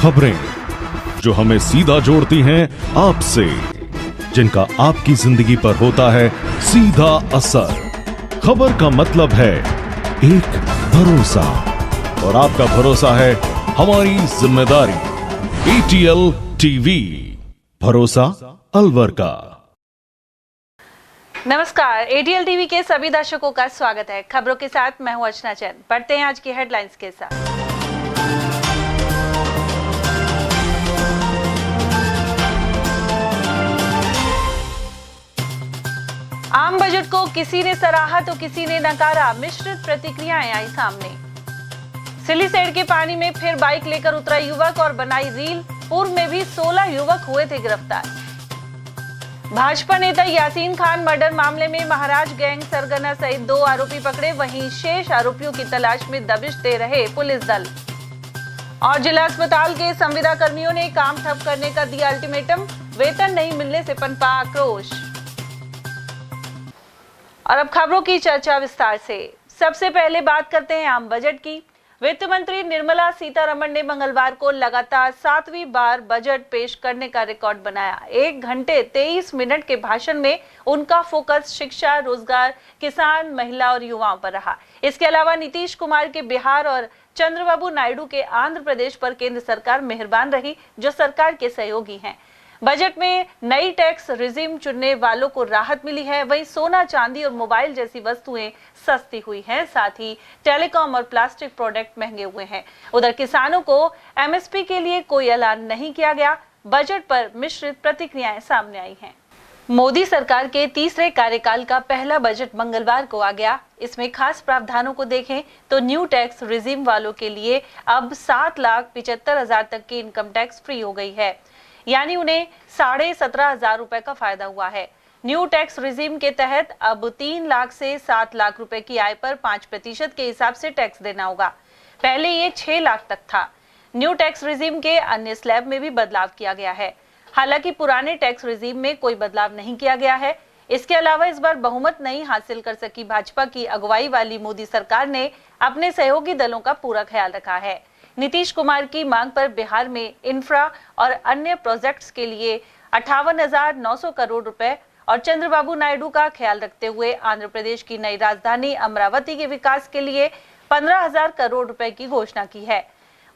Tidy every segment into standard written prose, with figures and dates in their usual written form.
खबरें जो हमें सीधा जोड़ती हैं आपसे, जिनका आपकी जिंदगी पर होता है सीधा असर। खबर का मतलब है एक भरोसा, और आपका भरोसा है हमारी जिम्मेदारी। ATL टीवी, भरोसा अलवर का। नमस्कार, ATL टीवी के सभी दर्शकों का स्वागत है। खबरों के साथ मैं हूं अर्चना चंद। पढ़ते हैं आज की हेडलाइंस के साथ। आम बजट को किसी ने सराहा तो किसी ने नकारा, मिश्रित प्रतिक्रियाएं आई सामने। सिलीसेड के पानी में फिर बाइक लेकर उतरा युवक और बनाई रील। पूर्व में भी 16 युवक हुए थे गिरफ्तार। भाजपा नेता यासीन खान मर्डर मामले में महाराज गैंग सरगना सहित 2 आरोपी पकड़े, वहीं शेष आरोपियों की तलाश में दबिश दे रहे पुलिस दल। और जिला अस्पताल के संविदा कर्मियों ने काम ठप करने का दिया अल्टीमेटम, वेतन नहीं मिलने से पनपा आक्रोश। और अब खबरों की चर्चा विस्तार से। सबसे पहले बात करते हैं आम बजट की। वित्त मंत्री निर्मला सीतारमण ने मंगलवार को लगातार 7वीं बार बजट पेश करने का रिकॉर्ड बनाया। 1 घंटे 23 मिनट के भाषण में उनका फोकस शिक्षा, रोजगार, किसान, महिला और युवाओं पर रहा। इसके अलावा नीतीश कुमार के बिहार और चंद्रबाबू नायडू के आंध्र प्रदेश पर केंद्र सरकार मेहरबान रही, जो सरकार के सहयोगी हैं। बजट में नई टैक्स रिजीम चुनने वालों को राहत मिली है, वहीं सोना, चांदी और मोबाइल जैसी वस्तुएं सस्ती हुई हैं। साथ ही टेलीकॉम और प्लास्टिक प्रोडक्ट महंगे हुए हैं। उधर किसानों को MSP के लिए कोई ऐलान नहीं किया गया। बजट पर मिश्रित प्रतिक्रियाएं सामने आई हैं। मोदी सरकार के तीसरे कार्यकाल का पहला बजट मंगलवार को आ गया। इसमें खास प्रावधानों को देखें तो न्यू टैक्स रिजीम वालों के लिए अब 7,75,000 तक की इनकम टैक्स फ्री हो गई है, यानी उन्हें 17,500 रुपए का फायदा हुआ है। न्यू टैक्स रिजीम के तहत अब 3 लाख से 7 लाख रुपए की आय पर 5% के हिसाब से टैक्स देना होगा। पहले ये 6 लाख तक था। न्यू टैक्स रिजीम के अन्य स्लैब में भी बदलाव किया गया है। हालांकि पुराने टैक्स रिजीम में कोई बदलाव नहीं किया गया है। इसके अलावा इस बार बहुमत नहीं हासिल कर सकी भाजपा की अगुवाई वाली मोदी सरकार ने अपने सहयोगी दलों का पूरा ख्याल रखा है। नीतीश कुमार की मांग पर बिहार में इंफ्रा और अन्य प्रोजेक्ट्स के लिए 58,900 करोड़ रुपए और चंद्रबाबू नायडू का ख्याल रखते हुए आंध्र प्रदेश की नई राजधानी अमरावती के विकास के लिए 15,000 करोड़ रुपए की घोषणा की है।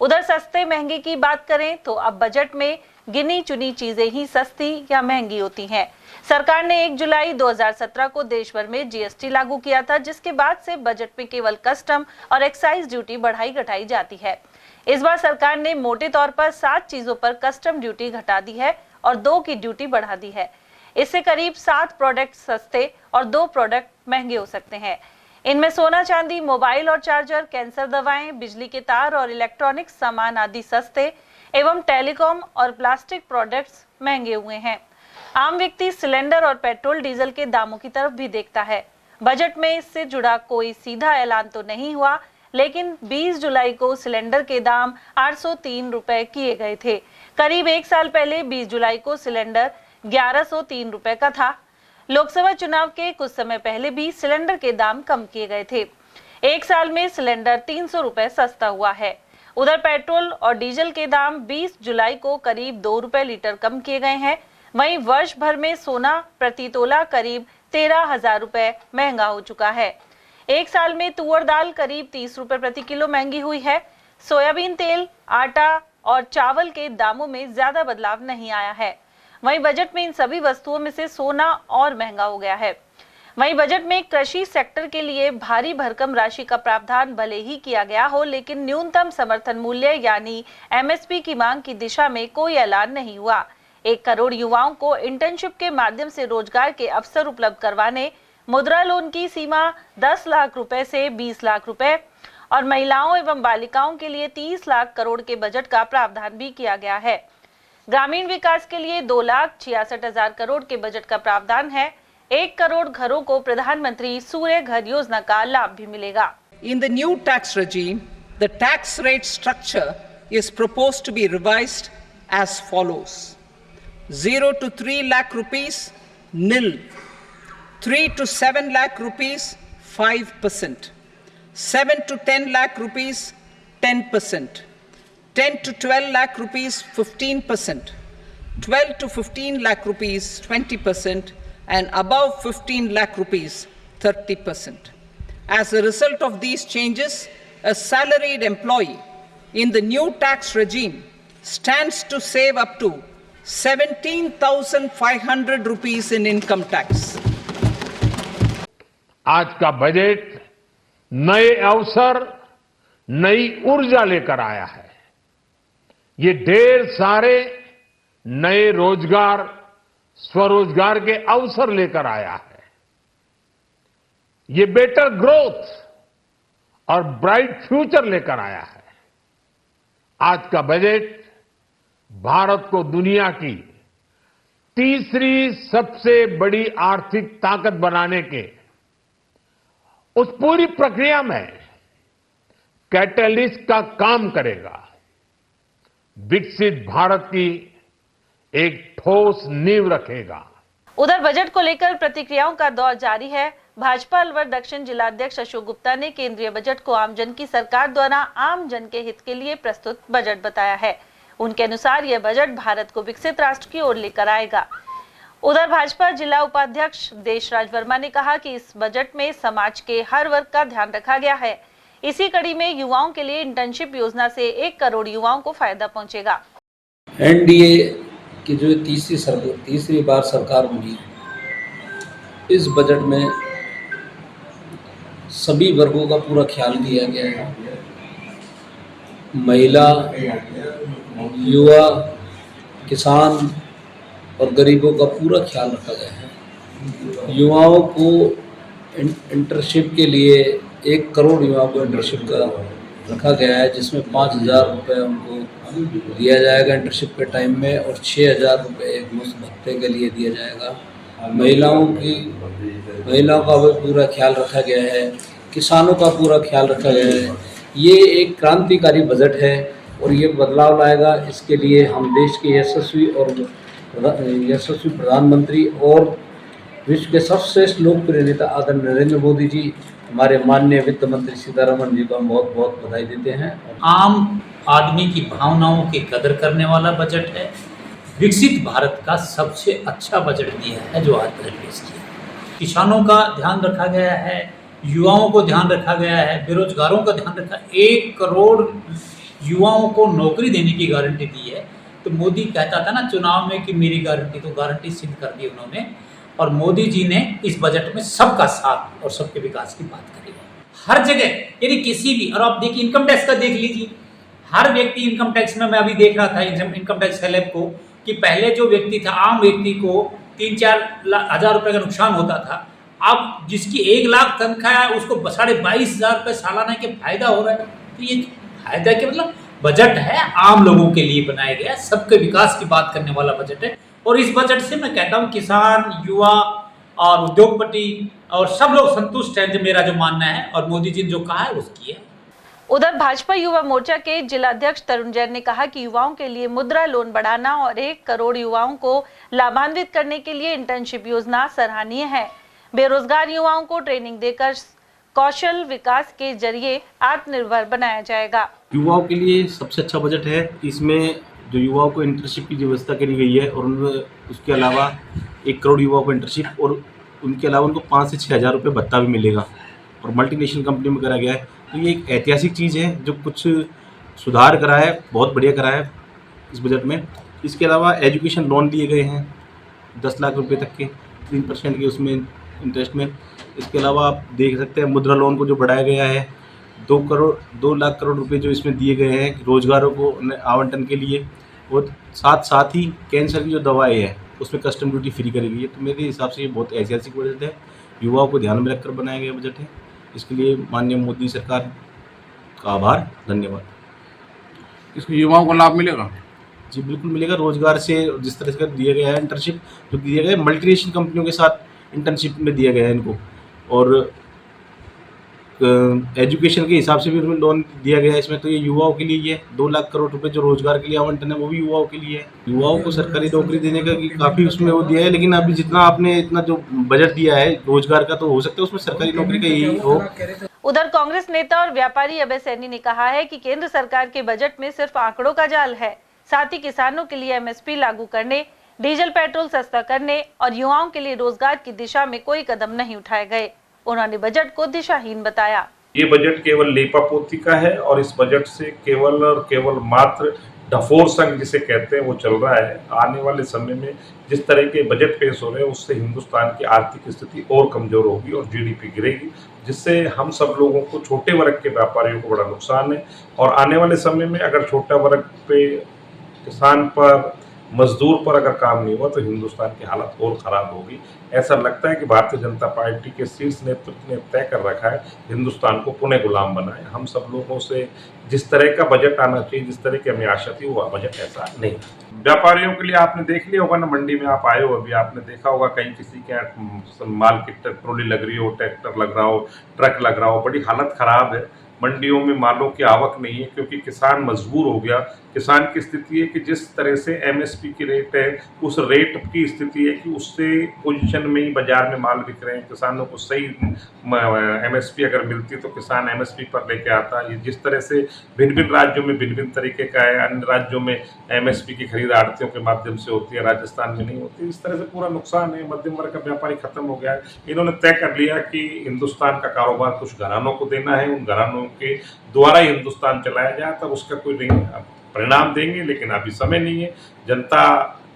उधर सस्ते महंगे की बात करें तो अब बजट में गिनी चुनी चीजें ही सस्ती या महंगी होती हैं। सरकार ने 1 जुलाई 2017 को देश भर में GST लागू किया था, जिसके बाद से बजट में केवल कस्टम और एक्साइज ड्यूटी बढ़ाई घटाई जाती है। इस बार सरकार ने मोटे तौर पर 7 चीजों पर कस्टम ड्यूटी घटा दी है और 2 की ड्यूटी बढ़ा दी है। इससे करीब 7 प्रोडक्ट सस्ते और 2 प्रोडक्ट महंगे हो सकते हैं। इनमें सोना, चांदी, मोबाइल और चार्जर, कैंसर दवाएं, बिजली के तार और इलेक्ट्रॉनिक सामान आदि सस्ते एवं टेलीकॉम और प्लास्टिक प्रोडक्ट्स महंगे हुए हैं। आम व्यक्ति सिलेंडर और पेट्रोल डीजल के दामों की तरफ भी देखता है। बजट में इससे जुड़ा कोई सीधा ऐलान तो नहीं हुआ, लेकिन 20 जुलाई को सिलेंडर के दाम 803 रुपए किए गए थे। करीब 1 साल पहले 20 जुलाई को सिलेंडर 1103 रुपए का था। लोकसभा चुनाव के कुछ समय पहले भी सिलेंडर के दाम कम किए गए थे। 1 साल में सिलेंडर 300 रुपए सस्ता हुआ है। उधर पेट्रोल और डीजल के दाम 20 जुलाई को करीब 2 रुपए लीटर कम किए गए हैं। वहीं वर्ष भर में सोना प्रति तोला करीब 13,000 रुपए महंगा हो चुका है। 1 साल में तुअर दाल करीब 30 रुपए प्रति किलो महंगी हुई है। सोयाबीन तेल, आटा और चावल के दामों में ज्यादा बदलाव नहीं आया है। वहीं बजट में इन सभी वस्तुओं में से सोना और महंगा हो गया है। वहीं बजट में कृषि सेक्टर के लिए भारी भरकम राशि का प्रावधान भले ही किया गया हो, लेकिन न्यूनतम समर्थन मूल्य यानी MSP की मांग की दिशा में कोई ऐलान नहीं हुआ। 1 करोड़ युवाओं को इंटर्नशिप के माध्यम से रोजगार के अवसर उपलब्ध करवाने, मुद्रा लोन की सीमा 10 लाख रुपए से 20 लाख रुपए और महिलाओं एवं बालिकाओं के लिए 30 लाख करोड़ के बजट का प्रावधान भी किया गया है। ग्रामीण विकास के लिए 2,66,000 करोड़ के बजट का प्रावधान है। 1 करोड़ घरों को प्रधानमंत्री सूर्य घर योजना का लाभ भी मिलेगा। In the new tax regime, the tax rate structure is proposed to be revised as follows: 0 to 3 lakh rupees, nil; 3 to 7 lakh rupees, 5%; 7 to 10 lakh rupees, 10%; 10 to 12 lakh rupees 15%, 12 to 15 lakh rupees 20%, and above 15 lakh rupees 30%. As a result of these changes, a salaried employee in the new tax regime stands to save up to 17,500 rupees in income tax. आज का budget नए अवसर, नई ऊर्जा लेकर आया है। ये ढेर सारे नए रोजगार, स्वरोजगार के अवसर लेकर आया है। ये बेटर ग्रोथ और ब्राइट फ्यूचर लेकर आया है। आज का बजट भारत को दुनिया की तीसरी सबसे बड़ी आर्थिक ताकत बनाने के उस पूरी प्रक्रिया में कैटलिस्ट का काम करेगा। विकसित भारत की एक ठोस नींव रखेगा। उधर बजट को लेकर प्रतिक्रियाओं का दौर जारी है। भाजपा अलवर दक्षिण जिलाध्यक्ष अशोक गुप्ता ने केंद्रीय बजट को आमजन की सरकार द्वारा आम जन के हित के लिए प्रस्तुत बजट बताया है। उनके अनुसार यह बजट भारत को विकसित राष्ट्र की ओर लेकर आएगा। उधर भाजपा जिला उपाध्यक्ष देशराज वर्मा ने कहा कि इस बजट में समाज के हर वर्ग का ध्यान रखा गया है। इसी कड़ी में युवाओं के लिए इंटर्नशिप योजना से 1 करोड़ युवाओं को फायदा पहुंचेगा। एनडीए की जो तीसरी बार सरकार बनी, इस बजट में सभी वर्गों का पूरा ख्याल किया गया है। महिला, युवा, किसान और गरीबों का पूरा ख्याल रखा गया है। युवाओं को इंटर्नशिप के लिए 1 करोड़ युवाओं को इंटर्नशिप का रखा गया है, जिसमें 5,000 रुपये उनको दिया जाएगा इंटर्नशिप के टाइम में और 6,000 रुपये एक मुफ्त भत्ते के लिए दिया जाएगा। महिलाओं का भी पूरा ख्याल रखा गया है। किसानों का पूरा ख्याल रखा गया है। ये एक क्रांतिकारी बजट है और ये बदलाव लाएगा। इसके लिए हम देश के यशस्वी प्रधानमंत्री और विश्व के सर्वश्रेष्ठ लोकप्रिय नेता आदरणीय नरेंद्र मोदी जी, हमारे माननीय वित्त मंत्री सीतारमण जी को हम बहुत बहुत बधाई देते हैं। आम आदमी की भावनाओं की कदर करने वाला बजट है। विकसित भारत का सबसे अच्छा बजट दिया है जो आज बजट पेश किया। किसानों का ध्यान रखा गया है, युवाओं को ध्यान रखा गया है, बेरोजगारों का ध्यान रखा। 1 करोड़ युवाओं को नौकरी देने की गारंटी दी है। तो मोदी कहता था ना चुनाव में कि मेरी गारंटी, तो गारंटी सिद्ध कर दी उन्होंने। और मोदी जी ने इस बजट में सबका साथ और सबके विकास की बात करी है। हर जगह, यानी किसी भी, और आप देखिए इनकम टैक्स का देख लीजिए, हर व्यक्ति इनकम टैक्स में, मैं अभी देख रहा था इनकम टैक्स स्लैब को, कि पहले जो व्यक्ति था, आम व्यक्ति को 3-4 हज़ार रुपये का नुकसान होता था। अब जिसकी 1 लाख तनख्वाह है उसको 22,500 रुपये सालाना के फायदा हो रहा है। तो ये फायदा के मतलब बजट है, आम लोगों के लिए बनाया गया, सबके विकास की बात करने वाला बजट है। और इस बजट से मैं कहता हूँ किसान, युवा और उद्योगपति और सब लोग संतुष्ट हैं, जो मेरा जो मानना है, और मोदी जी ने जो कहा है उसकी है। उधर भाजपा युवा मोर्चा के जिलाध्यक्ष तरुण जैन ने कहा कि युवाओं के लिए मुद्रा लोन बढ़ाना और 1 करोड़ युवाओं को लाभान्वित करने के लिए इंटर्नशिप योजना सराहनीय है। बेरोजगार युवाओं को ट्रेनिंग देकर कौशल विकास के जरिए आत्मनिर्भर बनाया जाएगा। युवाओं के लिए सबसे अच्छा बजट है। इसमें जो युवाओं को इंटर्नशिप की व्यवस्था करी गई है और उसके अलावा 1 करोड़ युवाओं को इंटर्नशिप और उनके अलावा उनको 5 से 6,000 रुपये भत्ता भी मिलेगा और मल्टीनेशनल कंपनी में करा गया है। तो ये एक ऐतिहासिक चीज़ है जो कुछ सुधार करा है, बहुत बढ़िया करा है इस बजट में। इसके अलावा एजुकेशन लोन दिए गए हैं 10 लाख रुपये तक के, 3% के उसमें इंटरेस्ट में। इसके अलावा आप देख सकते हैं मुद्रा लोन को जो बढ़ाया गया है, 2 लाख करोड़ रुपए जो इसमें दिए गए हैं रोजगारों को आवंटन के लिए। और साथ ही कैंसर की जो दवाएं हैं उसमें कस्टम ड्यूटी फ्री करी गई है। तो मेरे हिसाब से ये बहुत ऐतिहासिक बजट है, युवाओं को ध्यान में रखकर बनाया गया बजट है। इसके लिए माननीय मोदी सरकार का आभार, धन्यवाद। इसको युवाओं को लाभ मिलेगा? जी बिल्कुल मिलेगा। रोजगार से जिस तरह से दिया गया है इंटर्नशिप जो दिया गया है, मल्टीनेशनल कंपनियों के साथ इंटर्नशिप में दिया गया है इनको, और एजुकेशन के हिसाब से भी उसमें लोन दिया गया है इसमें। तो ये युवाओं के लिए ये 2 लाख करोड़ रुपए जो रोजगार के लिए आवंटन है वो भी युवाओं के लिए है। युवाओं को सरकारी नौकरी देने का काफ़ी उसमें वो दिया है, लेकिन अभी जितना आपने इतना जो बजट दिया है रोजगार का, तो हो सकता है उसमें सरकारी नौकरी का यही हो। उधर कांग्रेस नेता और व्यापारी अभय सैनी ने कहा है कि केंद्र सरकार के बजट में सिर्फ आंकड़ों का जाल है, साथ ही किसानों के लिए एमएसपी लागू करने, डीजल पेट्रोल सस्ता करने और युवाओं के लिए रोजगार की दिशा में कोई कदम नहीं उठाए गए। उन्होंने बजट को दिशाहीन बताया। ये बजट केवल लेपापोती का है और इस बजट से केवल और केवल मात्र डफोर संघ जिसे कहते हैं वो चल रहा है। आने वाले समय में जिस तरह के बजट पेश हो रहे हैं उससे हिंदुस्तान की आर्थिक स्थिति और कमजोर होगी और जीडीपी गिरेगी, जिससे हम सब लोगों को, छोटे वर्ग के व्यापारियों को बड़ा नुकसान है। और आने वाले समय में अगर छोटा वर्ग पे, किसान पर, मजदूर पर अगर काम नहीं हुआ तो हिंदुस्तान की हालत और खराब होगी। ऐसा लगता है कि भारतीय जनता पार्टी के शीर्ष नेतृत्व ने तय कर रखा है हिंदुस्तान को पुनः गुलाम बनाए। हम सब लोगों से जिस तरह का बजट आना चाहिए, जिस तरह की हमें आशा थी, वो बजट ऐसा नहीं। व्यापारियों के लिए आपने देख लिया होगा ना, मंडी में आप आए हो, अभी आपने देखा होगा कहीं किसी के माल की ट्रॉली लग रही हो, ट्रैक्टर लग रहा हो, ट्रक लग रहा हो, बड़ी हालत खराब है। मंडियों में मालों की आवक नहीं है क्योंकि किसान मजबूर हो गया। किसान की स्थिति है कि जिस तरह से एमएसपी की रेट है, उस रेट की स्थिति है कि उससे पोजीशन में ही बाजार में माल बिक रहे हैं। किसानों को सही एमएसपी अगर मिलती तो किसान एमएसपी पर लेके आता। ये जिस तरह से भिन्न भिन्न राज्यों में भिन्न भिन्न तरीके का है, अन्य राज्यों में एमएसपी की खरीद आड़तियों के माध्यम से होती है, राजस्थान में नहीं होती। इस तरह से पूरा नुकसान है। मध्यम वर्ग का व्यापारी खत्म हो गया है। इन्होंने तय कर लिया कि हिंदुस्तान का कारोबार कुछ घरानों को देना है, उन घरानों के द्वारा हिंदुस्तान चलाया जाए, तब उसका कोई नहीं परिणाम देंगे। लेकिन अभी समय नहीं है। जनता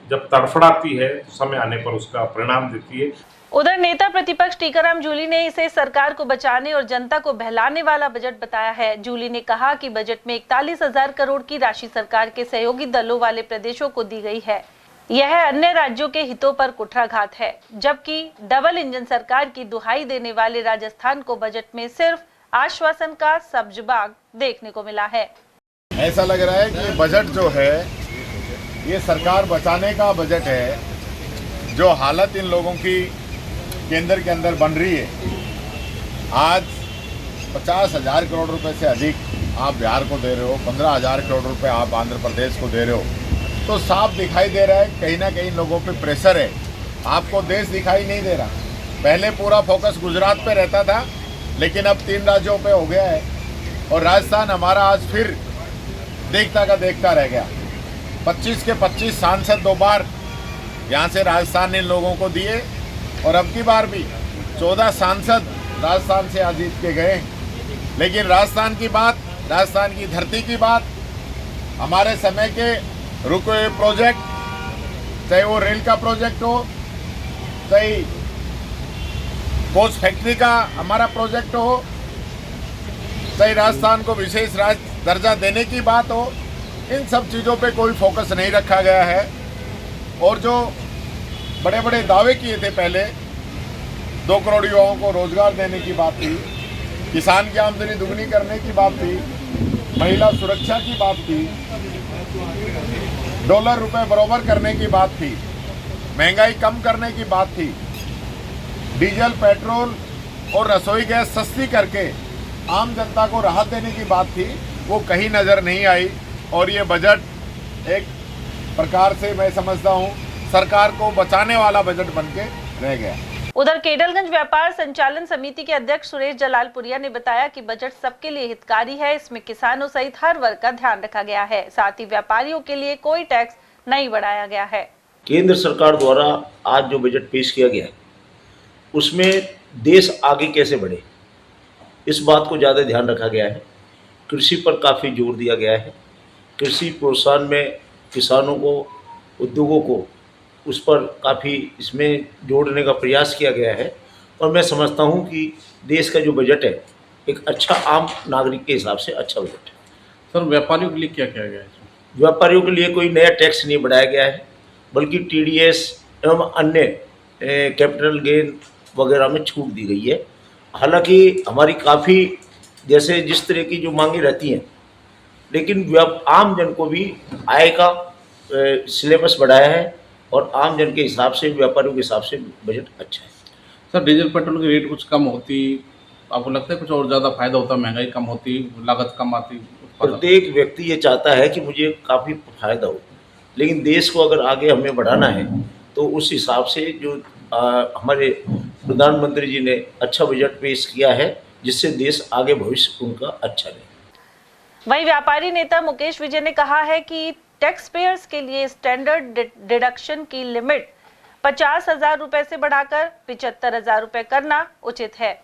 जब तड़फड़ाती है तो समय आने पर उसका परिणाम देती है। उधर नेता प्रतिपक्ष टीकाराम जूली ने इसे सरकार को बचाने और जनता को बहलाने वाला बजट बताया है। जूली ने कहा कि बजट में 41,000 करोड़ की राशि सरकार के सहयोगी दलों वाले प्रदेशों को दी गई है। यह अन्य राज्यों के हितों पर कुठाराघात है, जबकि डबल इंजन सरकार की दुहाई देने वाले राजस्थान को बजट में सिर्फ आश्वासन का सब्ज बाग देखने को मिला है। ऐसा लग रहा है कि बजट जो है ये सरकार बचाने का बजट है। जो हालत इन लोगों की केंद्र के अंदर बन रही है, आज 50,000 करोड़ रुपए से अधिक आप बिहार को दे रहे हो, 15,000 करोड़ रुपए आप आंध्र प्रदेश को दे रहे हो, तो साफ दिखाई दे रहा है कहीं ना कहीं लोगों पे प्रेशर है। आपको देश दिखाई नहीं दे रहा। पहले पूरा फोकस गुजरात पे रहता था, लेकिन अब 3 राज्यों पे हो गया है और राजस्थान हमारा आज फिर देखता का देखता रह गया। 25 के 25 सांसद 2 बार यहाँ से राजस्थान ने इन लोगों को दिए और अब की बार भी 14 सांसद राजस्थान से आज जीत के गए। लेकिन राजस्थान की बात, राजस्थान की धरती की बात, हमारे समय के रुके हुए प्रोजेक्ट, चाहे वो रेल का प्रोजेक्ट हो, चाहे कोच फैक्ट्री का हमारा प्रोजेक्ट हो, चाहे राजस्थान को विशेष राज्य दर्जा देने की बात हो, इन सब चीज़ों पे कोई फोकस नहीं रखा गया है। और जो बड़े बड़े दावे किए थे पहले, 2 करोड़ युवाओं को रोजगार देने की बात थी, किसान की आमदनी दुगनी करने की बात थी, महिला सुरक्षा की बात थी, डॉलर रुपए बराबर करने की बात थी, महंगाई कम करने की बात थी, डीजल पेट्रोल और रसोई गैस सस्ती करके आम जनता को राहत देने की बात थी, वो कहीं नज़र नहीं आई। और ये बजट एक प्रकार से मैं समझता हूँ सरकार को बचाने वाला बजट बन के रह गया। उधर केडलगंज व्यापार संचालन समिति के अध्यक्ष सुरेश जलालपुरिया ने बताया कि बजट सबके लिए हितकारी है। इसमें किसानों सहित हर वर्ग का ध्यान रखा गया है। साथ ही व्यापारियों के लिए कोई टैक्स नहीं बढ़ाया गया है। केंद्र सरकार द्वारा आज जो बजट पेश किया गया है उसमें देश आगे कैसे बढ़े, इस बात को ज़्यादा ध्यान रखा गया है। कृषि पर काफ़ी जोर दिया गया है। कृषि प्रोत्साहन में किसानों को, उद्योगों को उस पर काफ़ी इसमें जोड़ने का प्रयास किया गया है। और मैं समझता हूं कि देश का जो बजट है एक अच्छा आम नागरिक के हिसाब से अच्छा बजट है। सर, व्यापारियों के लिए क्या किया गया है? व्यापारियों के लिए कोई नया टैक्स नहीं बढ़ाया गया है, बल्कि टीडीएस एवं अन्य कैपिटल गेन वगैरह में छूट दी गई है। हालांकि हमारी काफ़ी जैसे जिस तरह की जो मांगे रहती हैं, लेकिन आम जन को भी आय का सिलेबस बढ़ाया है और आम जन के हिसाब से, व्यापारियों के हिसाब से बजट अच्छा है। सर, डीजल पेट्रोल की रेट कुछ कम होती, आपको लगता है कुछ और ज़्यादा फायदा होता, महंगाई कम होती, लागत कम आती? प्रत्येक व्यक्ति ये चाहता है कि मुझे काफ़ी फायदा हो, लेकिन देश को अगर आगे हमें बढ़ाना है तो उस हिसाब से जो हमारे प्रधानमंत्री जी ने अच्छा बजट पेश किया है जिससे देश आगे भविष्य उनका अच्छा रहे। वहीं व्यापारी नेता मुकेश विजय ने कहा है कि टैक्स पेयर्स के लिए स्टैंडर्ड डिडक्शन की लिमिट 50,000 रुपए से बढ़ाकर 75,000 रुपए करना उचित है।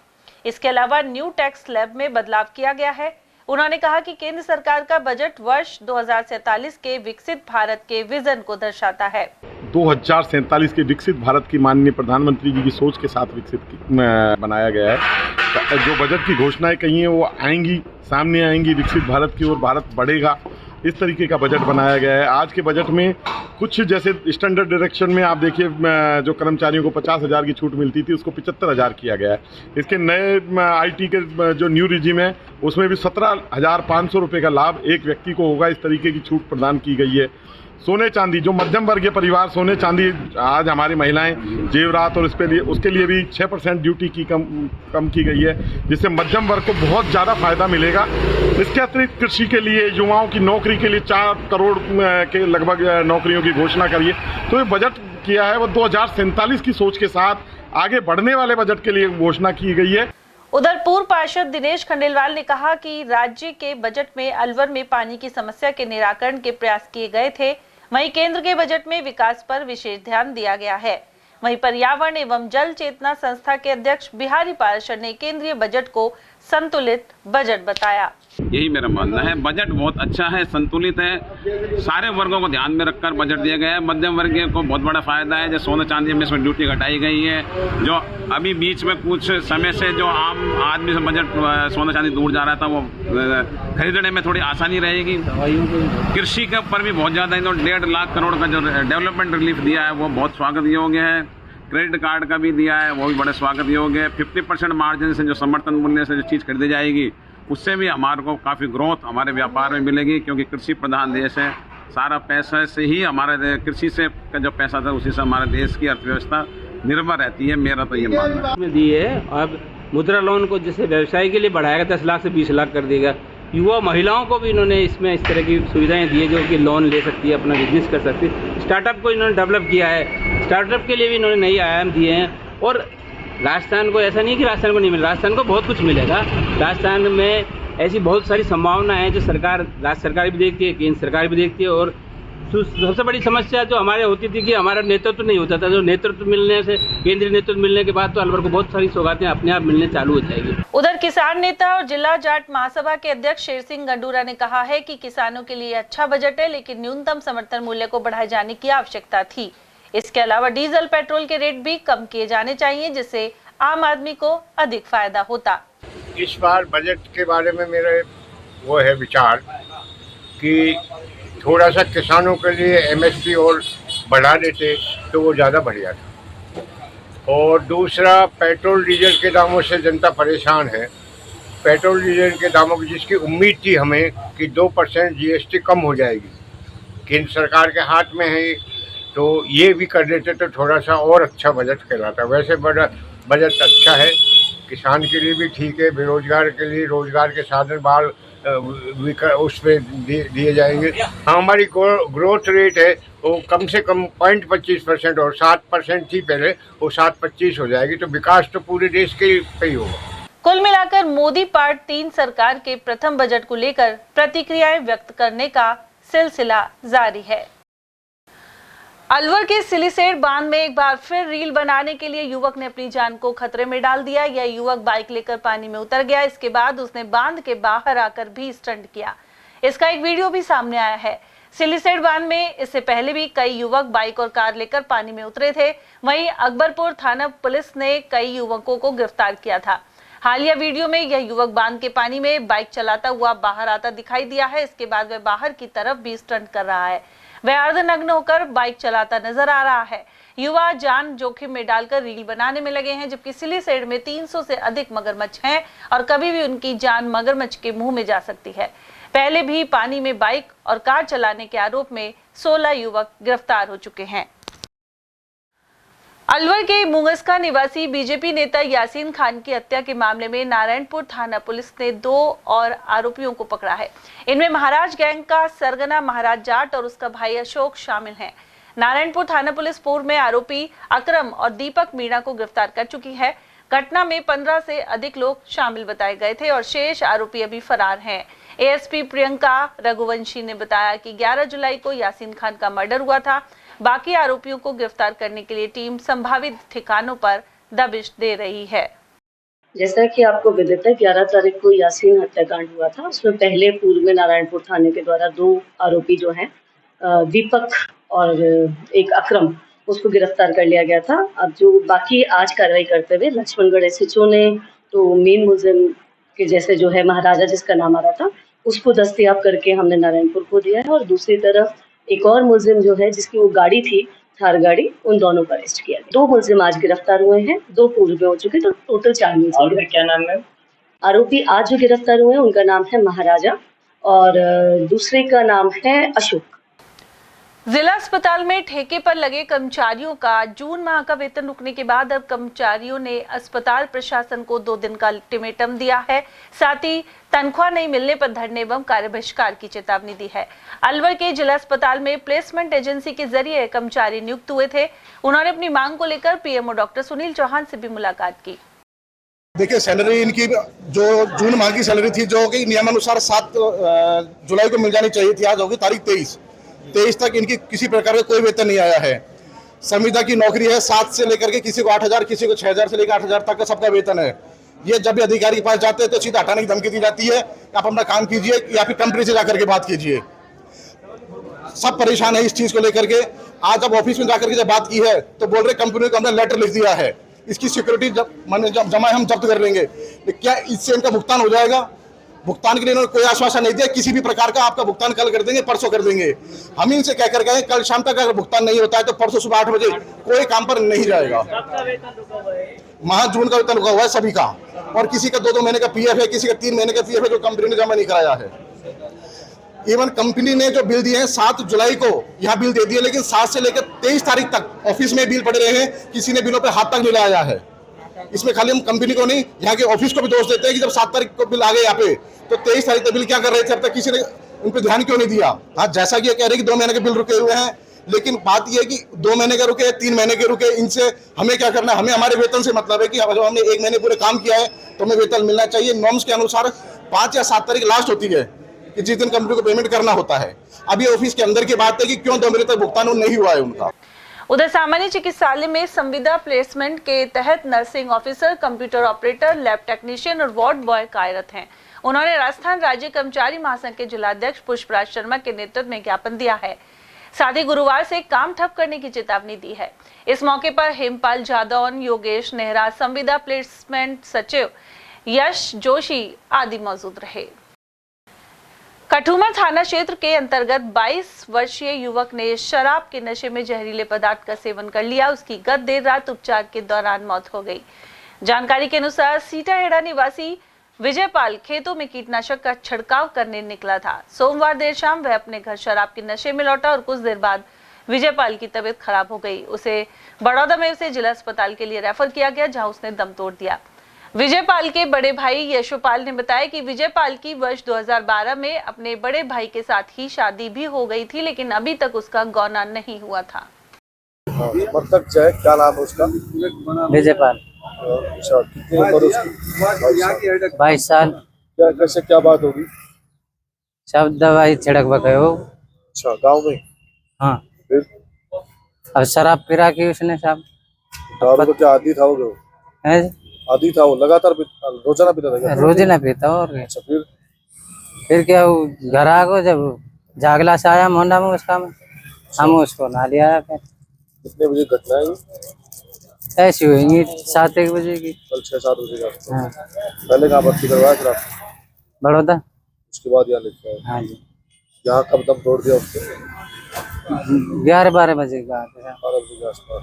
इसके अलावा न्यू टैक्स स्लैब में बदलाव किया गया है। उन्होंने कहा कि केंद्र सरकार का बजट वर्ष 2047 के विकसित भारत के विजन को दर्शाता है। 2047 के विकसित भारत की माननीय प्रधानमंत्री जी की सोच के साथ बनाया गया है। जो बजट की घोषणाएं कही हैं वो आएंगी, सामने आएंगी, विकसित भारत की ओर भारत बढ़ेगा, इस तरीके का बजट बनाया गया है। आज के बजट में कुछ जैसे स्टैंडर्ड डायरेक्शन में आप देखिए जो कर्मचारियों को 50,000 की छूट मिलती थी उसको 75,000 किया गया है। इसके नए IT के जो न्यू रिजीम है उसमें भी 17,500 रुपये का लाभ एक व्यक्ति को होगा। इस तरीके की छूट प्रदान की गई है। सोने चांदी, जो मध्यम वर्गीय परिवार सोने चांदी, आज हमारी महिलाएं जेवरात और उसके लिए भी 6% ड्यूटी की कम की गई है, जिससे मध्यम वर्ग को बहुत ज़्यादा फायदा मिलेगा। इसके अतिरिक्त कृषि के लिए, युवाओं की नौकरी के लिए 4 करोड़ के लगभग नौकरियों की घोषणा करिए। तो ये बजट किया है वो 2047 की सोच के साथ आगे बढ़ने वाले बजट के लिए घोषणा की गई है। उधर पूर्व पार्षद दिनेश खंडेलवाल ने कहा कि राज्य के बजट में अलवर में पानी की समस्या के निराकरण के प्रयास किए गए थे। वहीं केंद्र के बजट में विकास पर विशेष ध्यान दिया गया है। वहीं पर्यावरण एवं जल चेतना संस्था के अध्यक्ष बिहारी पार्षद ने केंद्रीय बजट को संतुलित बजट बताया। यही मेरा मानना है, बजट बहुत अच्छा है, संतुलित है, सारे वर्गों को ध्यान में रखकर बजट दिया गया है। मध्यम वर्गीय को बहुत बड़ा फायदा है, जो सोना चांदी में इसमें ड्यूटी घटाई गई है। जो अभी बीच में कुछ समय से जो आम आदमी से बजट सोना चांदी दूर जा रहा था वो खरीदने में थोड़ी आसानी रहेगी। कृषि के ऊपर भी बहुत ज़्यादा 1.5 लाख करोड़ का जो डेवलपमेंट रिलीफ दिया है वो बहुत स्वागत योग्य है। क्रेडिट कार्ड का भी दिया है वो भी बड़े स्वागत योग्य है। 50% मार्जिन से जो समर्थन मूल्य से जो चीज़ खरीदी जाएगी उससे भी हमारे को काफ़ी ग्रोथ हमारे व्यापार में मिलेगी, क्योंकि कृषि प्रधान देश है। सारा पैसा से ही हमारे कृषि से का जो पैसा था उसी से हमारे देश की अर्थव्यवस्था निर्भर रहती है। मेरा तो ये मानना है। दी है। अब मुद्रा लोन को जैसे व्यवसाय के लिए बढ़ाएगा 10 लाख से 20 लाख कर देगा। युवा महिलाओं को भी इन्होंने इसमें इस तरह की सुविधाएं दी है जो कि लोन ले सकती है, अपना बिजनेस कर सकती है। स्टार्टअप को इन्होंने डेवलप किया है, स्टार्टअप के लिए भी इन्होंने नई आयाम दिए हैं। और राजस्थान को ऐसा नहीं कि राजस्थान को नहीं मिला, राजस्थान को बहुत कुछ मिलेगा। राजस्थान में ऐसी बहुत सारी संभावनाएं हैं जो सरकार, राज्य सरकार भी देखती है, केंद्र सरकार भी देखती है। और सबसे बड़ी समस्या जो हमारे होती थी कि हमारा नेतृत्व नहीं होता था, जो नेतृत्व मिलने से, केंद्रीय नेतृत्व मिलने के बाद तो अलवर को बहुत सारी सौगातें अपने आप मिलने चालू हो जाएगी। उधर किसान नेता और जिला जाट महासभा के अध्यक्ष शेर सिंह गंडूरा ने कहा है कि किसानों के लिए अच्छा बजट है, लेकिन न्यूनतम समर्थन मूल्य को बढ़ाए जाने की आवश्यकता थी। इसके अलावा डीजल पेट्रोल के रेट भी कम किए जाने चाहिए, जिससे आम आदमी को अधिक फायदा होता। इस बार बजट के बारे में मेरे वो है विचार कि थोड़ा सा किसानों के लिए MSP और बढ़ा देते तो वो ज़्यादा बढ़िया था। और दूसरा, पेट्रोल डीजल के दामों से जनता परेशान है। पेट्रोल डीजल के दामों की जिसकी उम्मीद थी हमें कि 2% GST कम हो जाएगी, केंद्र सरकार के हाथ में है, तो ये भी कर देते तो थोड़ा सा और अच्छा बजट कहलाता। वैसे बजट अच्छा है, किसान के लिए भी ठीक है, बेरोजगार के लिए रोजगार के साधन बाल उस पर दिए जाएंगे। हमारी ग्रोथ रेट है वो कम से कम 0.25% और 7% थी पहले, वो 7.25 हो जाएगी, तो विकास तो पूरे देश के पे ही होगा। कुल मिलाकर मोदी पार्ट 3 सरकार के प्रथम बजट को लेकर प्रतिक्रियाएं व्यक्त करने का सिलसिला जारी है। अलवर के सिलीसेट बांध में एक बार फिर रील बनाने के लिए युवक ने अपनी जान को खतरे में डाल दिया। यह युवक बाइक लेकर पानी में उतर गया। इसके बाद उसने बांध के बाहर आकर भी स्टंट किया। इसका एक वीडियो भी सामने आया है। सिलीसेट बांध में इससे पहले भी कई युवक बाइक और कार लेकर पानी में उतरे थे। वहीं अकबरपुर थाना पुलिस ने कई युवकों को गिरफ्तार किया था। हालिया वीडियो में यह युवक बांध के पानी में बाइक चलाता हुआ बाहर आता दिखाई दिया है। इसके बाद वह बाहर की तरफ भी स्टंट कर रहा है। वह अर्धनग्न होकर बाइक चलाता नजर आ रहा है। युवा जान जोखिम में डालकर रील बनाने में लगे हैं, जबकि सिलीसेट में 300 से अधिक मगरमच्छ हैं और कभी भी उनकी जान मगरमच्छ के मुंह में जा सकती है। पहले भी पानी में बाइक और कार चलाने के आरोप में 16 युवक गिरफ्तार हो चुके हैं। अलवर के मुंगस्का निवासी बीजेपी नेता यासीन खान की हत्या के मामले में नारायणपुर थाना पुलिस ने 2 और आरोपियों को पकड़ा है। इनमें महाराज गैंग का सरगना महाराज जाट और उसका भाई अशोक शामिल हैं। नारायणपुर थाना पुलिस पूर्व में आरोपी अकरम और दीपक मीणा को गिरफ्तार कर चुकी है। घटना में 15 से अधिक लोग शामिल बताए गए थे और शेष आरोपी अभी फरार हैं। एएसपी प्रियंका रघुवंशी ने बताया कि 11 जुलाई को यासीन खान का मर्डर हुआ था। बाकी आरोपियों को गिरफ्तार करने के लिए टीम संभावित ठिकानों पर दबिश दे रही है। जैसा कि आपको विदित है, 11 तारीख को यासीन हत्याकांड हुआ था। उसमें पहले पूर्व में नारायणपुर थाने के द्वारा 2 आरोपी जो हैं, दीपक और एक अक्रम, उसको गिरफ्तार कर लिया गया था। अब जो बाकी आज कार्रवाई करते हुए लक्ष्मणगढ़ एसएचओ ने तो मेन मुलजिम के जैसे जो है महाराजा जिसका नाम आ रहा था उसको दस्तयाब करके हमने नारायणपुर को दिया है और दूसरी तरफ एक और मुलजिम जो है जिसकी वो गाड़ी थी थार गाड़ी, उन दोनों को अरेस्ट किया। 2 मुलजिम आज गिरफ्तार हुए हैं, 2 पूर्व में हो चुके, तो टोटल 4 मुलजिम। क्या नाम है आरोपी आज जो गिरफ्तार हुए हैं? उनका नाम है महाराजा और दूसरे का नाम है अशोक। जिला अस्पताल में ठेके पर लगे कर्मचारियों का जून माह का वेतन रुकने के बाद अब कर्मचारियों ने अस्पताल प्रशासन को 2 दिन का अल्टीमेटम दिया है। साथ ही तनख्वाह नहीं मिलने पर धरने एवं कार्य बहिष्कार की चेतावनी दी है। अलवर के जिला अस्पताल में प्लेसमेंट एजेंसी के जरिए कर्मचारी नियुक्त हुए थे। उन्होंने अपनी मांग को लेकर पीएमओ डॉक्टर सुनील चौहान से भी मुलाकात की। देखिए, सैलरी इनकी जो जून माह की सैलरी थी जो कि नियमानुसार 7 जुलाई को मिल जानी चाहिए थी, आज होगी तारीख 23 तक इनकी किसी प्रकार का कोई वेतन नहीं आया है। संविदा की नौकरी है, 7 से लेकर के किसी को 8,000, किसी को 6,000 से लेकर 8,000 तक का सबका वेतन है। ये जब भी अधिकारी के पास जाते हैं तो सीधा हटाने की धमकी दी जाती है, आप अपना काम कीजिए या फिर कंपनी से जाकर के बात कीजिए। सब परेशान है इस चीज को लेकर के। आज अब ऑफिस में जाकर के जब बात की है तो बोल रहे कंपनी को हमने लेटर लिख दिया है, इसकी सिक्योरिटी जमा हम जब्त कर लेंगे। क्या इससे इनका भुगतान हो जाएगा? भुगतान के लिए इन्होंने कोई आश्वासन नहीं दिया, किसी भी प्रकार का आपका भुगतान कल कर देंगे, परसों कर देंगे। हम इनसे कह कर गए कल शाम तक अगर भुगतान नहीं होता है तो परसों सुबह 8 बजे कोई काम पर नहीं जाएगा। माह जून का वेतन रुका हुआ है सभी का, और किसी का 2-2 महीने का पीएफ है, किसी का 3 महीने का पीएफ है जो कंपनी ने जमा नहीं कराया है। इवन कंपनी ने जो बिल दिए हैं 7 जुलाई को यहाँ बिल दे दिए, लेकिन 7 से लेकर 23 तारीख तक ऑफिस में बिल पड़े रहे हैं, किसी ने बिलों पे हाथ तक नहीं लगाया है। इसमें खाली हम कंपनी को नहीं, यहाँ के ऑफिस को भी दोष देते हैं कि जब 7 तारीख को बिल आ गए यहाँ पे तो 23 तारीख तक बिल क्या कर रहे थे, अब तक किसी ने उन पर ध्यान क्यों नहीं दिया। हाँ, जैसा कि ये कह रहे हैं कि 2 महीने के बिल रुके हुए हैं, लेकिन बात यह है कि 2 महीने के रुके, 3 महीने के रुके, इनसे हमें क्या करना है? हमें हमारे वेतन से मतलब है कि जब हमने 1 महीने पूरे काम किया है तो हमें वेतन मिलना चाहिए। नॉर्म्स के अनुसार 5 या 7 तारीख लास्ट होती है कि जिस दिन कंपनी को पेमेंट करना होता है। अब ये ऑफिस के अंदर की बात है कि क्यों 2 महीने तक भुगतान नहीं हुआ है उनका। उधर सामान्य चिकित्सालय में संविदा प्लेसमेंट के तहत nursing officer, computer operator, lab technician और वार्ड बॉय कार्यरत हैं। उन्होंने राजस्थान राज्य कर्मचारी महासंघ के जिलाध्यक्ष पुष्पराज शर्मा के नेतृत्व में ज्ञापन दिया है। साथ ही गुरुवार से काम ठप करने की चेतावनी दी है। इस मौके पर हेमपाल जादौन, योगेश नेहरा, संविदा प्लेसमेंट सचिव यश जोशी आदि मौजूद रहे। कठुमर थाना क्षेत्र के अंतर्गत 22 वर्षीय युवक ने शराब के नशे में जहरीले पदार्थ का सेवन कर लिया। उसकी गत देर रात उपचार के दौरान मौत हो गई। जानकारी के अनुसार सीटाहेड़ा निवासी विजयपाल खेतों में कीटनाशक का छिड़काव करने निकला था। सोमवार देर शाम वह अपने घर शराब के नशे में लौटा और कुछ देर बाद विजयपाल की तबीयत खराब हो गई। उसे बड़ौदा में उसे जिला अस्पताल के लिए रेफर किया गया, जहां उसने दम तोड़ दिया। विजयपाल के बड़े भाई यशोपाल ने बताया कि विजयपाल की वर्ष 2012 में अपने बड़े भाई के साथ ही शादी भी हो गई थी, लेकिन अभी तक उसका गौना नहीं हुआ था। मृतक क्या नाम है उसका? विजयपाल। अच्छा, कितनी उम्र उसकी? 22 साल। क्या कैसे क्या बात होगी? सब दवाई छिड़क बके हो। अच्छा, गांव में? हाँ। फिर अब शराब पिरा की उसने सब। दारू को क्या आदी था वो? आदी था वो, लगातार रोजाना पीता था? रोजाना पीता। और अच्छा, फिर क्या घर आ गो, जब जागला से आया मोहल्ला में उसका में, हम उसको ना लिया। फिर कितने बजे घटना है? ऐसी हुई 7-1 बजे की। कल 6-7 बजे का। हाँ। पहले कहाँ भर्ती करवाया फिर आप? बड़ौदा। उसके बाद यहाँ लेके आए? हाँ जी। यहाँ कब दम तोड़ दिया उसको? 11-12 बजे का। 12 बजे के आसपास।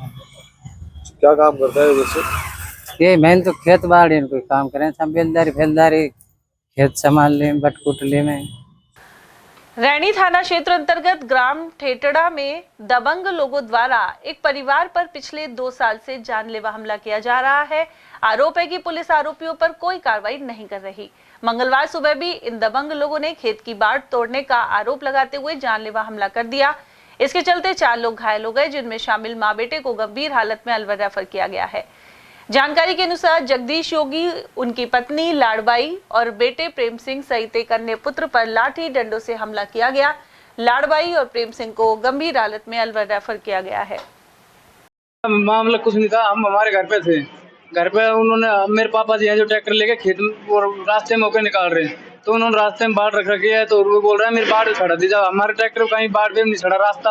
क्या काम करता है वैसे? ये मैंने तो खेत बाड़ी कोई काम करें, सब बेलदारी खेत संभाल ले, बटकुटले में। रैनी थाना क्षेत्र अंतर्गत ग्राम ठेटड़ा में दबंग लोगों द्वारा एक परिवार पर पिछले 2 साल से जानलेवा हमला किया जा रहा है। आरोप है कि पुलिस आरोपियों पर कोई कार्रवाई नहीं कर रही। मंगलवार सुबह भी इन दबंग लोगों ने खेत की बाट तोड़ने का आरोप लगाते हुए जानलेवा हमला कर दिया। इसके चलते 4 लोग घायल हो गए, जिनमें शामिल मां बेटे को गंभीर हालत में अलवर रेफर किया गया है। जानकारी के अनुसार जगदीश योगी, उनकी पत्नी लाडबाई और बेटे प्रेम सिंह सहित एक अन्य पुत्र पर लाठी डंडों से हमला किया गया। लाडबाई और प्रेम सिंह को गंभीर हालत में अलवर रेफर किया गया है। मामला कुछ नहीं था, हम हमारे घर पे थे। घर पे उन्होंने, मेरे पापा जी हैं जो ट्रैक्टर लेके खेत और रास्ते में होकर निकाल रहे हैं, तो उन्होंने रास्ते में बाढ़ रख रखी है, तो वो बोल रहा है मेरी बाढ़ छड़ा दीजिए। हमारे ट्रैक्टर कहीं बाढ़ पे नहीं छड़ा, रास्ता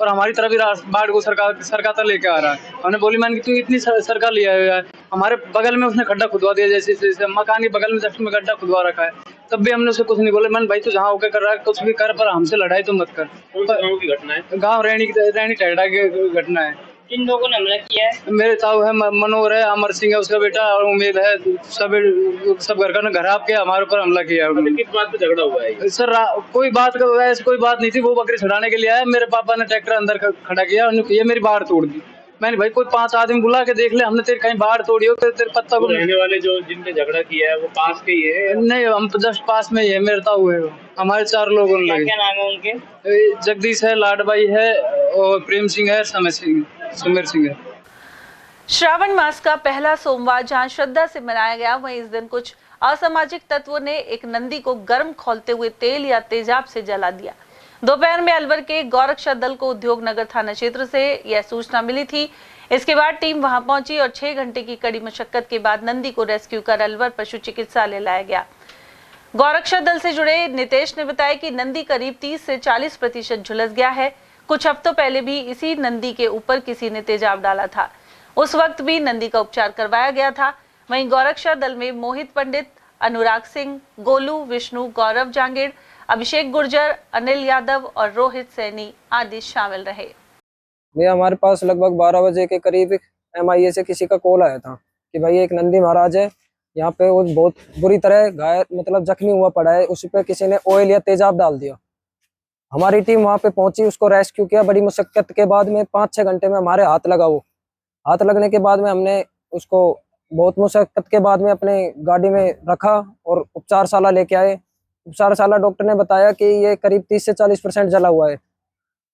और हमारी तरफ ही बाढ़ को सरकार तक लेके आ रहा है। हमने बोली मान तू इतनी सरकार लिया हुआ है, हमारे बगल में उसने खड्डा खुदवा दिया, जैसे मकान के बगल में जस्ट में गड्ढा खुदवा रखा है, तब भी हमने उसे कुछ नहीं बोले। मन भाई तू जहाँ होकर कर रहा है कुछ भी कर, पर हमसे लड़ाई तो मत कर। गाँव की घटना है, गाँव रैनी टेढ़ा की घटना है। किन लोगों ने हमला किया है? मेरे ताऊ है, मनोहर है, अमर सिंह है उसका बेटा, और उम्मीद है। सब घर का घर आपके हमारे ऊपर हमला किया है। किस बात पे झगड़ा हुआ है सर? कोई बात नहीं थी, वो बकरी छुड़ाने के लिए आया। मेरे पापा ने ट्रैक्टर अंदर खड़ा किया, ये मेरी बाढ़ तोड़ दी। मैंने भाई कोई 5 आदमी बुला के देख ले, हमने तेरे कहीं बाढ़ तोड़ी हो, तेरे पत्ता को। रहने वाले जो जिनने झगड़ा किया है वो पास के ही है? नहीं, हम जस्ट पास में ही है, मेरे ताऊ है। हमारे 4 लोग। क्या नाम है उनके? जगदीश है, लाडबाई है, और प्रेम सिंह है, सुमेर सिंह है। श्रावण मास का पहला सोमवार जहां श्रद्धा से मनाया गया, वहीं इस दिन कुछ असामाजिक तत्वों ने एक नंदी को गर्म खौलते हुए तेल या तेजाब से जला दिया। दोपहर में अलवर के गौरक्षा दल को उद्योग नगर थाना क्षेत्र से यह सूचना मिली थी। इसके बाद टीम वहां पहुंची और 6 घंटे की कड़ी मशक्कत के बाद नंदी को रेस्क्यू कर अलवर पशु चिकित्सालय लाया गया। गौरक्षा दल से जुड़े नितेश ने बताया कि नंदी करीब 30 से 40% झुलस गया है। कुछ हफ्तों पहले भी इसी नंदी के ऊपर किसी ने तेजाब डाला था, उस वक्त भी नंदी का उपचार करवाया गया था। वहीं गौरक्षा दल में मोहित पंडित, अनुराग सिंह, गोलू, विष्णु, गौरव जांगीर, अभिषेक गुर्जर, अनिल यादव और रोहित सैनी आदि शामिल रहे। भैया हमारे पास लगभग 12 बजे के करीब MIA से किसी का कॉल आया था कि भाई एक नंदी महाराज है यहाँ पे, वो बहुत बुरी तरह घायल मतलब जख्मी हुआ पड़ा है, उस पर किसी ने ऑयल या तेजाब डाल दिया। हमारी टीम वहाँ पे पहुंची, उसको रेस्क्यू किया। बड़ी मुशक्कत के बाद में 5-6 घंटे में हमारे हाथ लगा। वो हाथ लगने के बाद में हमने उसको बहुत मुशक्कत के बाद में अपने गाड़ी में रखा और उपचारशाला लेके आए। उपचारशाला डॉक्टर ने बताया कि ये करीब 30 से 40% जला हुआ है।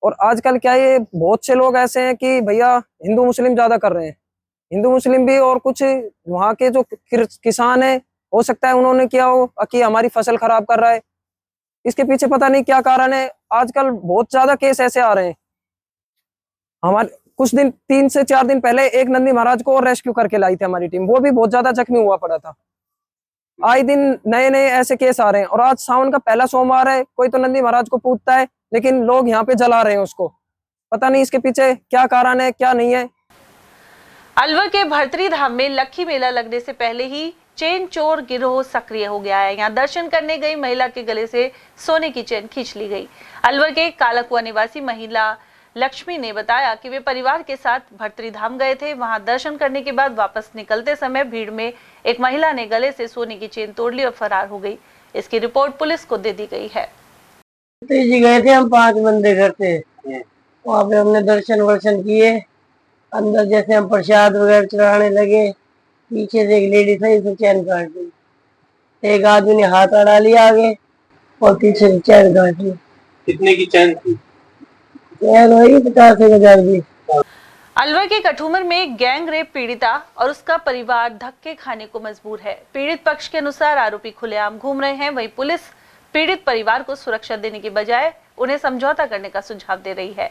और आजकल क्या है, बहुत से लोग ऐसे हैं कि भैया हिंदू मुस्लिम ज्यादा कर रहे हैं, हिंदू मुस्लिम भी, और कुछ वहाँ के जो किसान है, हो सकता है उन्होंने किया हो कि हमारी फसल खराब कर रहा है। इसके पीछे पता नहीं क्या कारण है। आजकल बहुत ज्यादा केस ऐसे आ रहे हैं। हमारे कुछ दिन 3 से 4 दिन पहले एक नंदी महाराज को और रेस्क्यू करके लाई थी हमारी टीम, वो भी बहुत ज्यादा जख्मी हुआ पड़ा था। आए दिन नए नए ऐसे केस आ रहे हैं। और आज सावन का पहला सोमवार है, कोई तो नंदी महाराज को पूजता है, लेकिन लोग यहाँ पे जला रहे हैं उसको। पता नहीं इसके पीछे क्या कारण है, क्या नहीं है। अलवर के भरतरी धाम में लक्खी मेला लगने से पहले ही चेन चोर गिरोह सक्रिय हो गया है। यहाँ दर्शन करने गई महिला के गले से सोने की चेन खींच ली गई। अलवर के कालाकुआ निवासी महिला लक्ष्मी ने बताया कि वे परिवार के साथ भरतरी धाम गए थे। वहां दर्शन करने के बाद वापस निकलते समय भीड़ में एक महिला ने गले से सोने की चेन तोड़ ली और फरार हो गई। इसकी रिपोर्ट पुलिस को दे दी गई है। जी गए थे हम 5 बंदे घर से, वहाँ पे हमने दर्शन वर्शन किए। अंदर जैसे हम प्रसाद वगैरह चढ़ाने लगे, पीछे से एक लेडी थी, तो चैन काट दी। एक आदमी ने हाथ अड़ा लिया आगे और पीछे से चैन काट ली। कितने की चैन थी? चैन वही 50,000 की। अलवर के कठूमर में गैंग रेप पीड़िता और उसका परिवार धक्के खाने को मजबूर है। पीड़ित पक्ष के अनुसार आरोपी खुलेआम घूम रहे हैं। वहीं पुलिस पीड़ित परिवार को सुरक्षा देने के बजाय उन्हें समझौता करने का सुझाव दे रही है।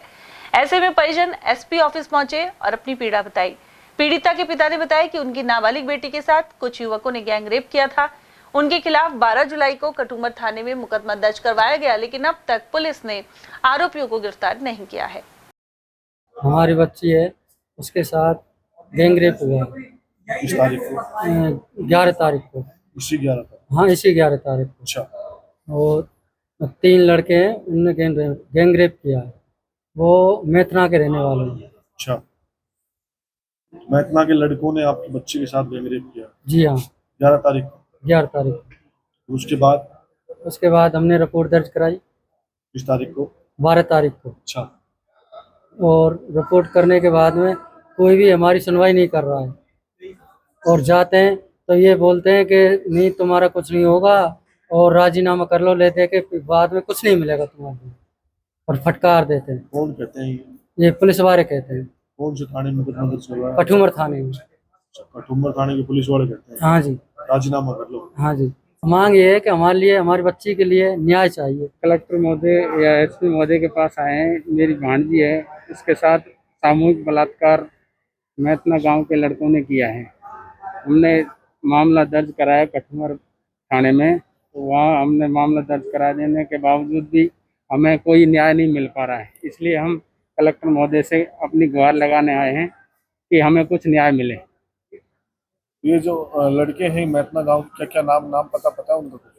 ऐसे में परिजन SP ऑफिस पहुंचे और अपनी पीड़ा बताई। पीड़िता के पिता ने बताया कि उनकी नाबालिग बेटी के साथ कुछ युवकों ने गैंग रेप किया था। उनके खिलाफ 12 जुलाई को कठूमर थाने में मुकदमा दर्ज करवाया गया, लेकिन अब तक पुलिस ने आरोपियों को गिरफ्तार नहीं किया है। हमारी बच्ची है, उसके साथ गैंग रेप हुआ। किस तारीख को? 11 तारीख को। इसी 11 तारीख? हाँ, इसी 11 तारीख को। अच्छा। और 3 लड़के हैं, उनने गैंग रेप किया है। वो मेथना के रहने वाले हैं। अच्छा, मेथना के लड़कों ने आपकी बच्ची के साथ गैंग रेप किया? जी हाँ। 11 तारीख को? 11 तारीख को। उसके बाद हमने रिपोर्ट दर्ज कराई। किस तारीख को? 12 तारीख को। अच्छा। और रिपोर्ट करने के बाद में कोई भी हमारी सुनवाई नहीं कर रहा है, और जाते हैं तो ये बोलते हैं कि नहीं तुम्हारा कुछ नहीं होगा और राजीनामा कर लो, लेते के बाद में कुछ नहीं मिलेगा तुम्हारे, और फटकार देते हैं। कौन कहते हैं ये पुलिस वाले कहते हैं। कौन से थाने में मुकदमा दर्ज हुआ है? कठूमर थाने में। कठुम्बर थाने के पुलिस वाले कहते हैं हाँ जी, राजीनामा कर लो। हाँ जी। मांग ये है कि हमारे लिए, हमारी बच्ची के लिए न्याय चाहिए। कलेक्टर महोदय या एसपी महोदय के पास आए हैं। मेरी भांजी है, उसके साथ सामूहिक बलात्कार मैतना गांव के लड़कों ने किया है। हमने मामला दर्ज कराया कठुमर थाने में, तो वहाँ हमने मामला दर्ज करा देने के बावजूद भी हमें कोई न्याय नहीं मिल पा रहा है। इसलिए हम कलेक्टर महोदय से अपनी गुहार लगाने आए हैं कि हमें कुछ न्याय मिले। ये जो लड़के हैं मैतना गांव, क्या क्या नाम पता है उनका?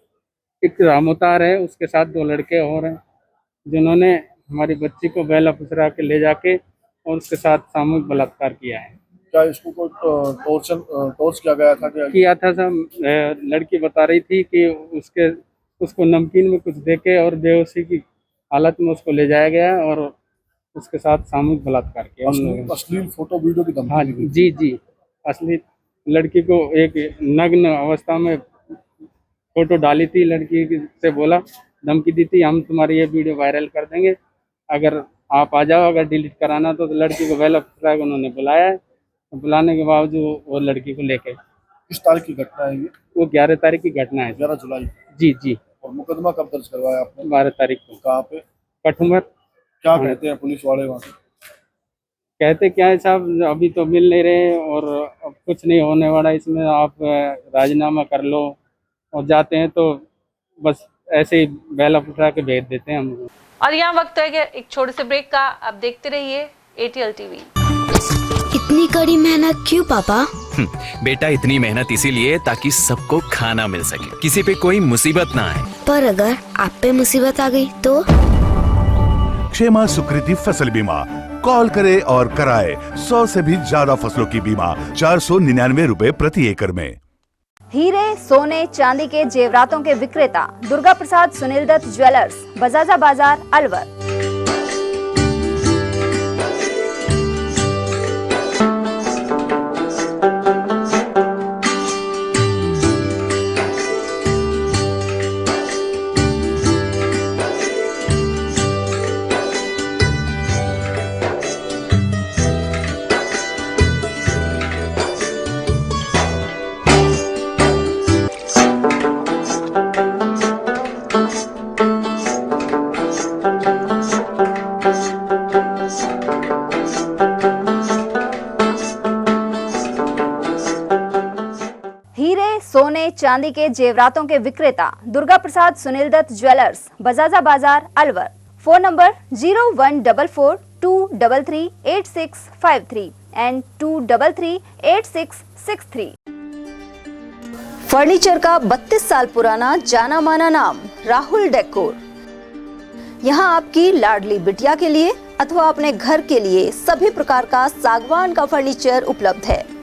एक रामोतार है, उसके साथ 2 लड़के और हैं जिन्होंने हमारी बच्ची को बेला फुसरा के ले जाके और उसके साथ सामूहिक बलात्कार किया है। क्या इसको कोई टॉर्च किया गया था? किया था सब। लड़की बता रही थी कि उसको नमकीन में कुछ देके और बेहोशी की हालत में उसको ले जाया गया और उसके साथ सामूहिक बलात्कार किया। अश्लील फोटो वीडियो की धमकी? हाँ जी, असली लड़की को एक नग्न अवस्था में फोटो डाली थी। लड़की से बोला, धमकी दी थी, हम तुम्हारी ये वीडियो वायरल कर देंगे, अगर आप आ जाओ, अगर डिलीट कराना तो लड़की को बेला फुसरा के उन्होंने बुलाया है। बुलाने के बावजूद वो लड़की को लेके। किस तारीख की घटना है ये? वो 11 तारीख की घटना है। 11 जुलाई? जी। और मुकदमा कब दर्ज करवाया आपने? 12 तारीख को। कहाँ पे? कठुमर। क्या कहते हैं पुलिस वाले वहाँ से? कहते क्या है साहब, अभी तो मिल नहीं रहे और अब कुछ नहीं होने वाला, इसमें आप राजीनामा कर लो, और जाते हैं तो बस ऐसे ही बेला फुसरा के भेज देते हैं हमको। और यहाँ वक्त है कि एक छोटे से ब्रेक का। आप देखते रहिए ATL TV। इतनी कड़ी मेहनत क्यों पापा? बेटा इतनी मेहनत इसीलिए ताकि सबको खाना मिल सके, किसी पे कोई मुसीबत ना आए। पर अगर आप पे मुसीबत आ गई तो? क्षेमा सुकृति फसल बीमा, कॉल करे और कराए 100 से भी ज्यादा फसलों की बीमा 499 रुपए प्रति एकड़ में। हीरे, सोने, चांदी के जेवरातों के विक्रेता दुर्गा प्रसाद सुनील दत्त ज्वेलर्स, बजाजा बाजार, अलवर। सोने चांदी के जेवरातों के विक्रेता दुर्गा प्रसाद सुनील दत्त ज्वेलर्स, बजाजा बाजार, Alwar. Phone number 0144233863 and 2338663। Furniture का 32 साल पुराना जाना माना नाम राहुल डेकोर। यहाँ आपकी लाडली बिटिया के लिए अथवा अपने घर के लिए सभी प्रकार का सागवान का फर्नीचर उपलब्ध है।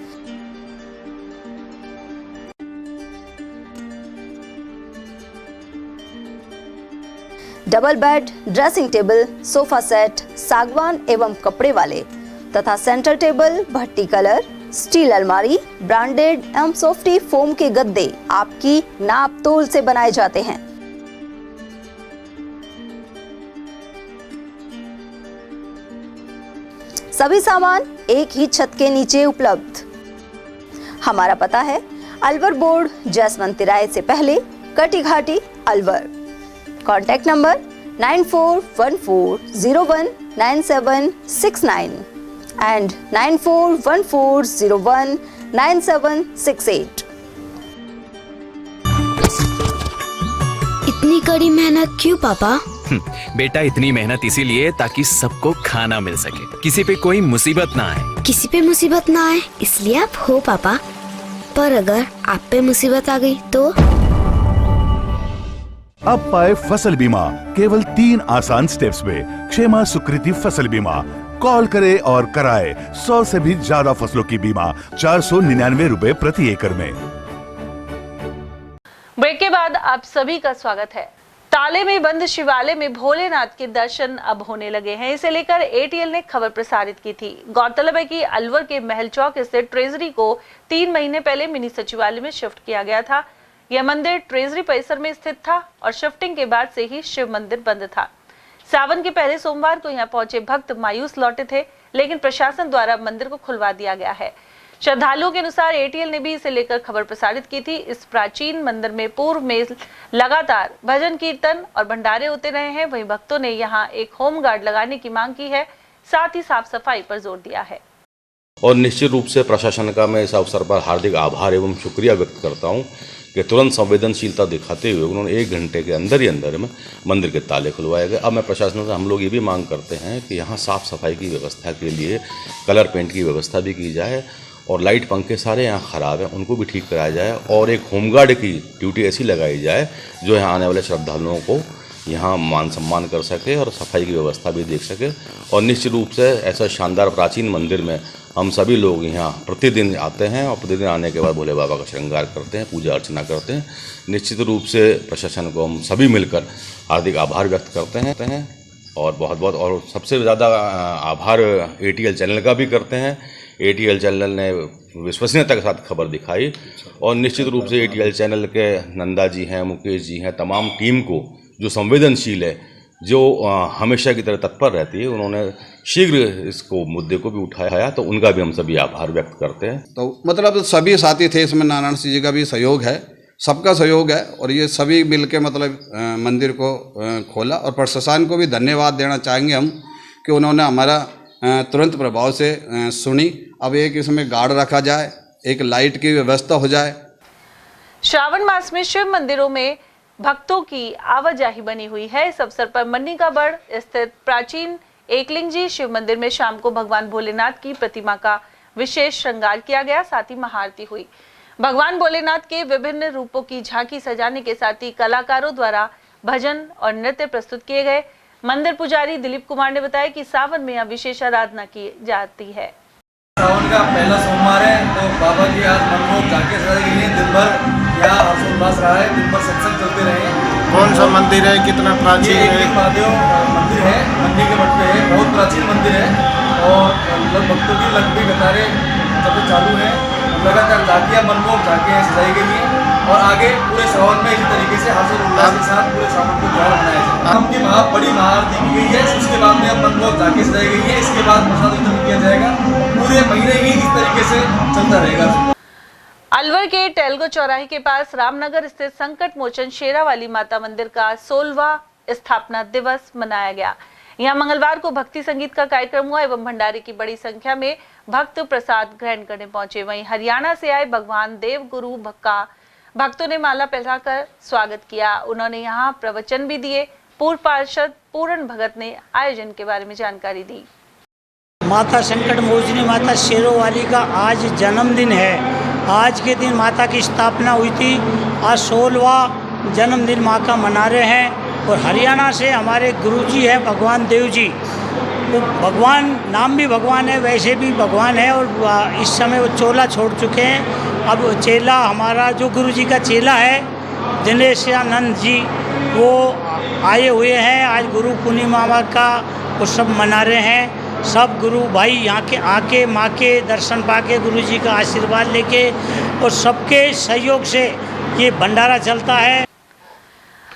Double bed, dressing table, sofa set सागवान एवं कपड़े वाले तथा सेंटर टेबल, भट्टी कलर, स्टील अलमारी, ब्रांडेड एवं सॉफ्टी फोम के गद्दे आपकी नाप तोल से बनाए जाते हैं। सभी सामान एक ही छत के नीचे उपलब्ध। हमारा पता है अलवर बोर्ड, जसवंत तिराहे से पहले, कटी घाटी, अलवर। Contact number 9414019769 and 9414019768। इतनी कड़ी मेहनत क्यों पापा? बेटा इतनी मेहनत इसीलिए ताकि सबको खाना मिल सके, किसी पे कोई मुसीबत ना आए। किसी पे मुसीबत ना आए इसलिए आप हो पापा। पर अगर आप पे मुसीबत आ गई तो? अब पाए फसल बीमा केवल 3 आसान स्टेप्स में। क्षेमा सुकृति फसल बीमा, कॉल करे और कराए 100 से भी ज्यादा फसलों की बीमा 499 रुपए प्रति एकड़ में। ब्रेक के बाद आप सभी का स्वागत है। ताले में बंद शिवालय में भोलेनाथ के दर्शन अब होने लगे हैं। इसे लेकर ATL ने खबर प्रसारित की थी। गौरतलब है कि अलवर के महल चौक स्थित ट्रेजरी को 3 महीने पहले मिनी सचिवालय में शिफ्ट किया गया था। यह मंदिर ट्रेजरी परिसर में स्थित था और शिफ्टिंग के बाद से ही शिव मंदिर बंद था। सावन के पहले सोमवार को यहां पहुंचे भक्त मायूस लौटे थे, लेकिन प्रशासन द्वारा मंदिर को खुलवा दिया गया है। श्रद्धालुओं के अनुसार एटीएल ने भी इसे लेकर खबर प्रसारित की थी। इस प्राचीन मंदिर में पूर्व में लगातार भजन कीर्तन और भंडारे होते रहे हैं। वहीं भक्तों ने यहां एक होम गार्ड लगाने की मांग की है, साथ ही साफ सफाई पर जोर दिया है। और निश्चित रूप से प्रशासन का मैं इस अवसर पर हार्दिक आभार एवं शुक्रिया व्यक्त करता हूं कि तुरंत संवेदनशीलता दिखाते हुए उन्होंने 1 घंटे के अंदर ही अंदर में मंदिर के ताले खुलवाए गए। अब मैं प्रशासन से हम लोग ये भी मांग करते हैं कि यहाँ साफ़ सफाई की व्यवस्था के लिए कलर पेंट की व्यवस्था भी की जाए और लाइट पंखे सारे यहाँ ख़राब हैं उनको भी ठीक कराया जाए और एक होमगार्ड की ड्यूटी ऐसी लगाई जाए जो यहाँ आने वाले श्रद्धालुओं को यहाँ मान सम्मान कर सके और सफाई की व्यवस्था भी देख सके। और निश्चित रूप से ऐसा शानदार प्राचीन मंदिर में हम सभी लोग यहाँ प्रतिदिन आते हैं और प्रतिदिन आने के बाद भोले बाबा का श्रृंगार करते हैं, पूजा अर्चना करते हैं। निश्चित रूप से प्रशासन को हम सभी मिलकर हार्दिक आभार व्यक्त करते हैं और बहुत बहुत और सबसे ज़्यादा आभार एटीएल चैनल का भी करते हैं। एटीएल चैनल ने विश्वसनीयता के साथ खबर दिखाई और निश्चित रूप से एटीएल चैनल के नंदा जी हैं, मुकेश जी हैं, तमाम टीम को जो संवेदनशील है, जो हमेशा की तरह तत्पर रहती है, उन्होंने शीघ्र इसको मुद्दे को भी उठाया तो उनका भी हम सभी आभार व्यक्त करते हैं। तो मतलब सभी साथी थे इसमें, नारायण सिंह जी का भी सहयोग है, सबका सहयोग है और ये सभी मिलके मतलब मंदिर को खोला और प्रशासन को भी धन्यवाद देना चाहेंगे हम कि उन्होंने हमारा तुरंत प्रभाव से सुनी। अब एक इसमें गार्ड रखा जाए, एक लाइट की व्यवस्था हो जाए। श्रावण मास में शिव मंदिरों में भक्तों की आवाजाही बनी हुई है। इस अवसर पर मन्नी का बड़ स्थित प्राचीन एकलिंगजी शिव मंदिर में शाम को भगवान भोलेनाथ की प्रतिमा का विशेष श्रृंगार किया गया, साथ ही महाआरती हुई। भगवान भोलेनाथ के विभिन्न रूपों की झांकी सजाने के साथ ही कलाकारों द्वारा भजन और नृत्य प्रस्तुत किए गए। मंदिर पुजारी दिलीप कुमार ने बताया कि सावन में यहाँ विशेष आराधना की जाती है। सावन का पहला सोमवार है तो बाबा की आज मनमोहक झांकी सजाई गई है। दिन भर यहाँ हर्षोल्लास रहा है, दिन भर सत्संग चलते रहे। कौन सा मंदिर है, कितना प्राचीन है? एक महादेव मंदिर है, मन्नी के मठ पे है, बहुत प्राचीन मंदिर है और भक्तों की लंबी कतारें जब चालू है। लगातार झांकियाँ मनमोहक झांकियाँ सजाई गई हैं और आगे पूरे सावन में इसी तरीके से हर्षोल्लास के साथ पूरे सावन को त्योहार मनाया जाएगा। शाम की बड़ी महाआरती की गई है, उसके बाद में अब मनमोहक झांकी सजाई गई है, इसके बाद प्रसाद वितरण किया जाएगा। पूरे महीने ही इस तरीके से चलता रहेगा। अलवर के टेलगो चौराहे के पास रामनगर स्थित संकट मोचन शेरावाली माता मंदिर का 16वां स्थापना दिवस मनाया गया। यहाँ मंगलवार को भक्ति संगीत का कार्यक्रम हुआ एवं भंडारे की बड़ी संख्या में भक्त प्रसाद ग्रहण करने पहुंचे। वहीं हरियाणा से आए भगवान देव गुरु का भक्तों ने माला पहनाकर स्वागत किया। उन्होंने यहाँ प्रवचन भी दिए। पूर्व पार्षद पूरन भगत ने आयोजन के बारे में जानकारी दी। माता संकट मोचनी माता शेरोवाली का आज जन्मदिन है। आज के दिन माता की स्थापना हुई थी। आज 16वां जन्मदिन माँ का मना रहे हैं और हरियाणा से हमारे गुरुजी हैं भगवान देव जी। तो भगवान नाम भी भगवान है, वैसे भी भगवान है और इस समय वो चोला छोड़ चुके हैं। अब चेला हमारा जो गुरुजी का चेला है दिनेशानंद जी, वो आए हुए हैं। आज गुरु पूर्णिमा का वो सब मना रहे हैं। सब गुरु भाई यहाँ के आके माँ के दर्शन पाके गुरुजी का आशीर्वाद लेके और सबके सहयोग से ये भंडारा चलता है।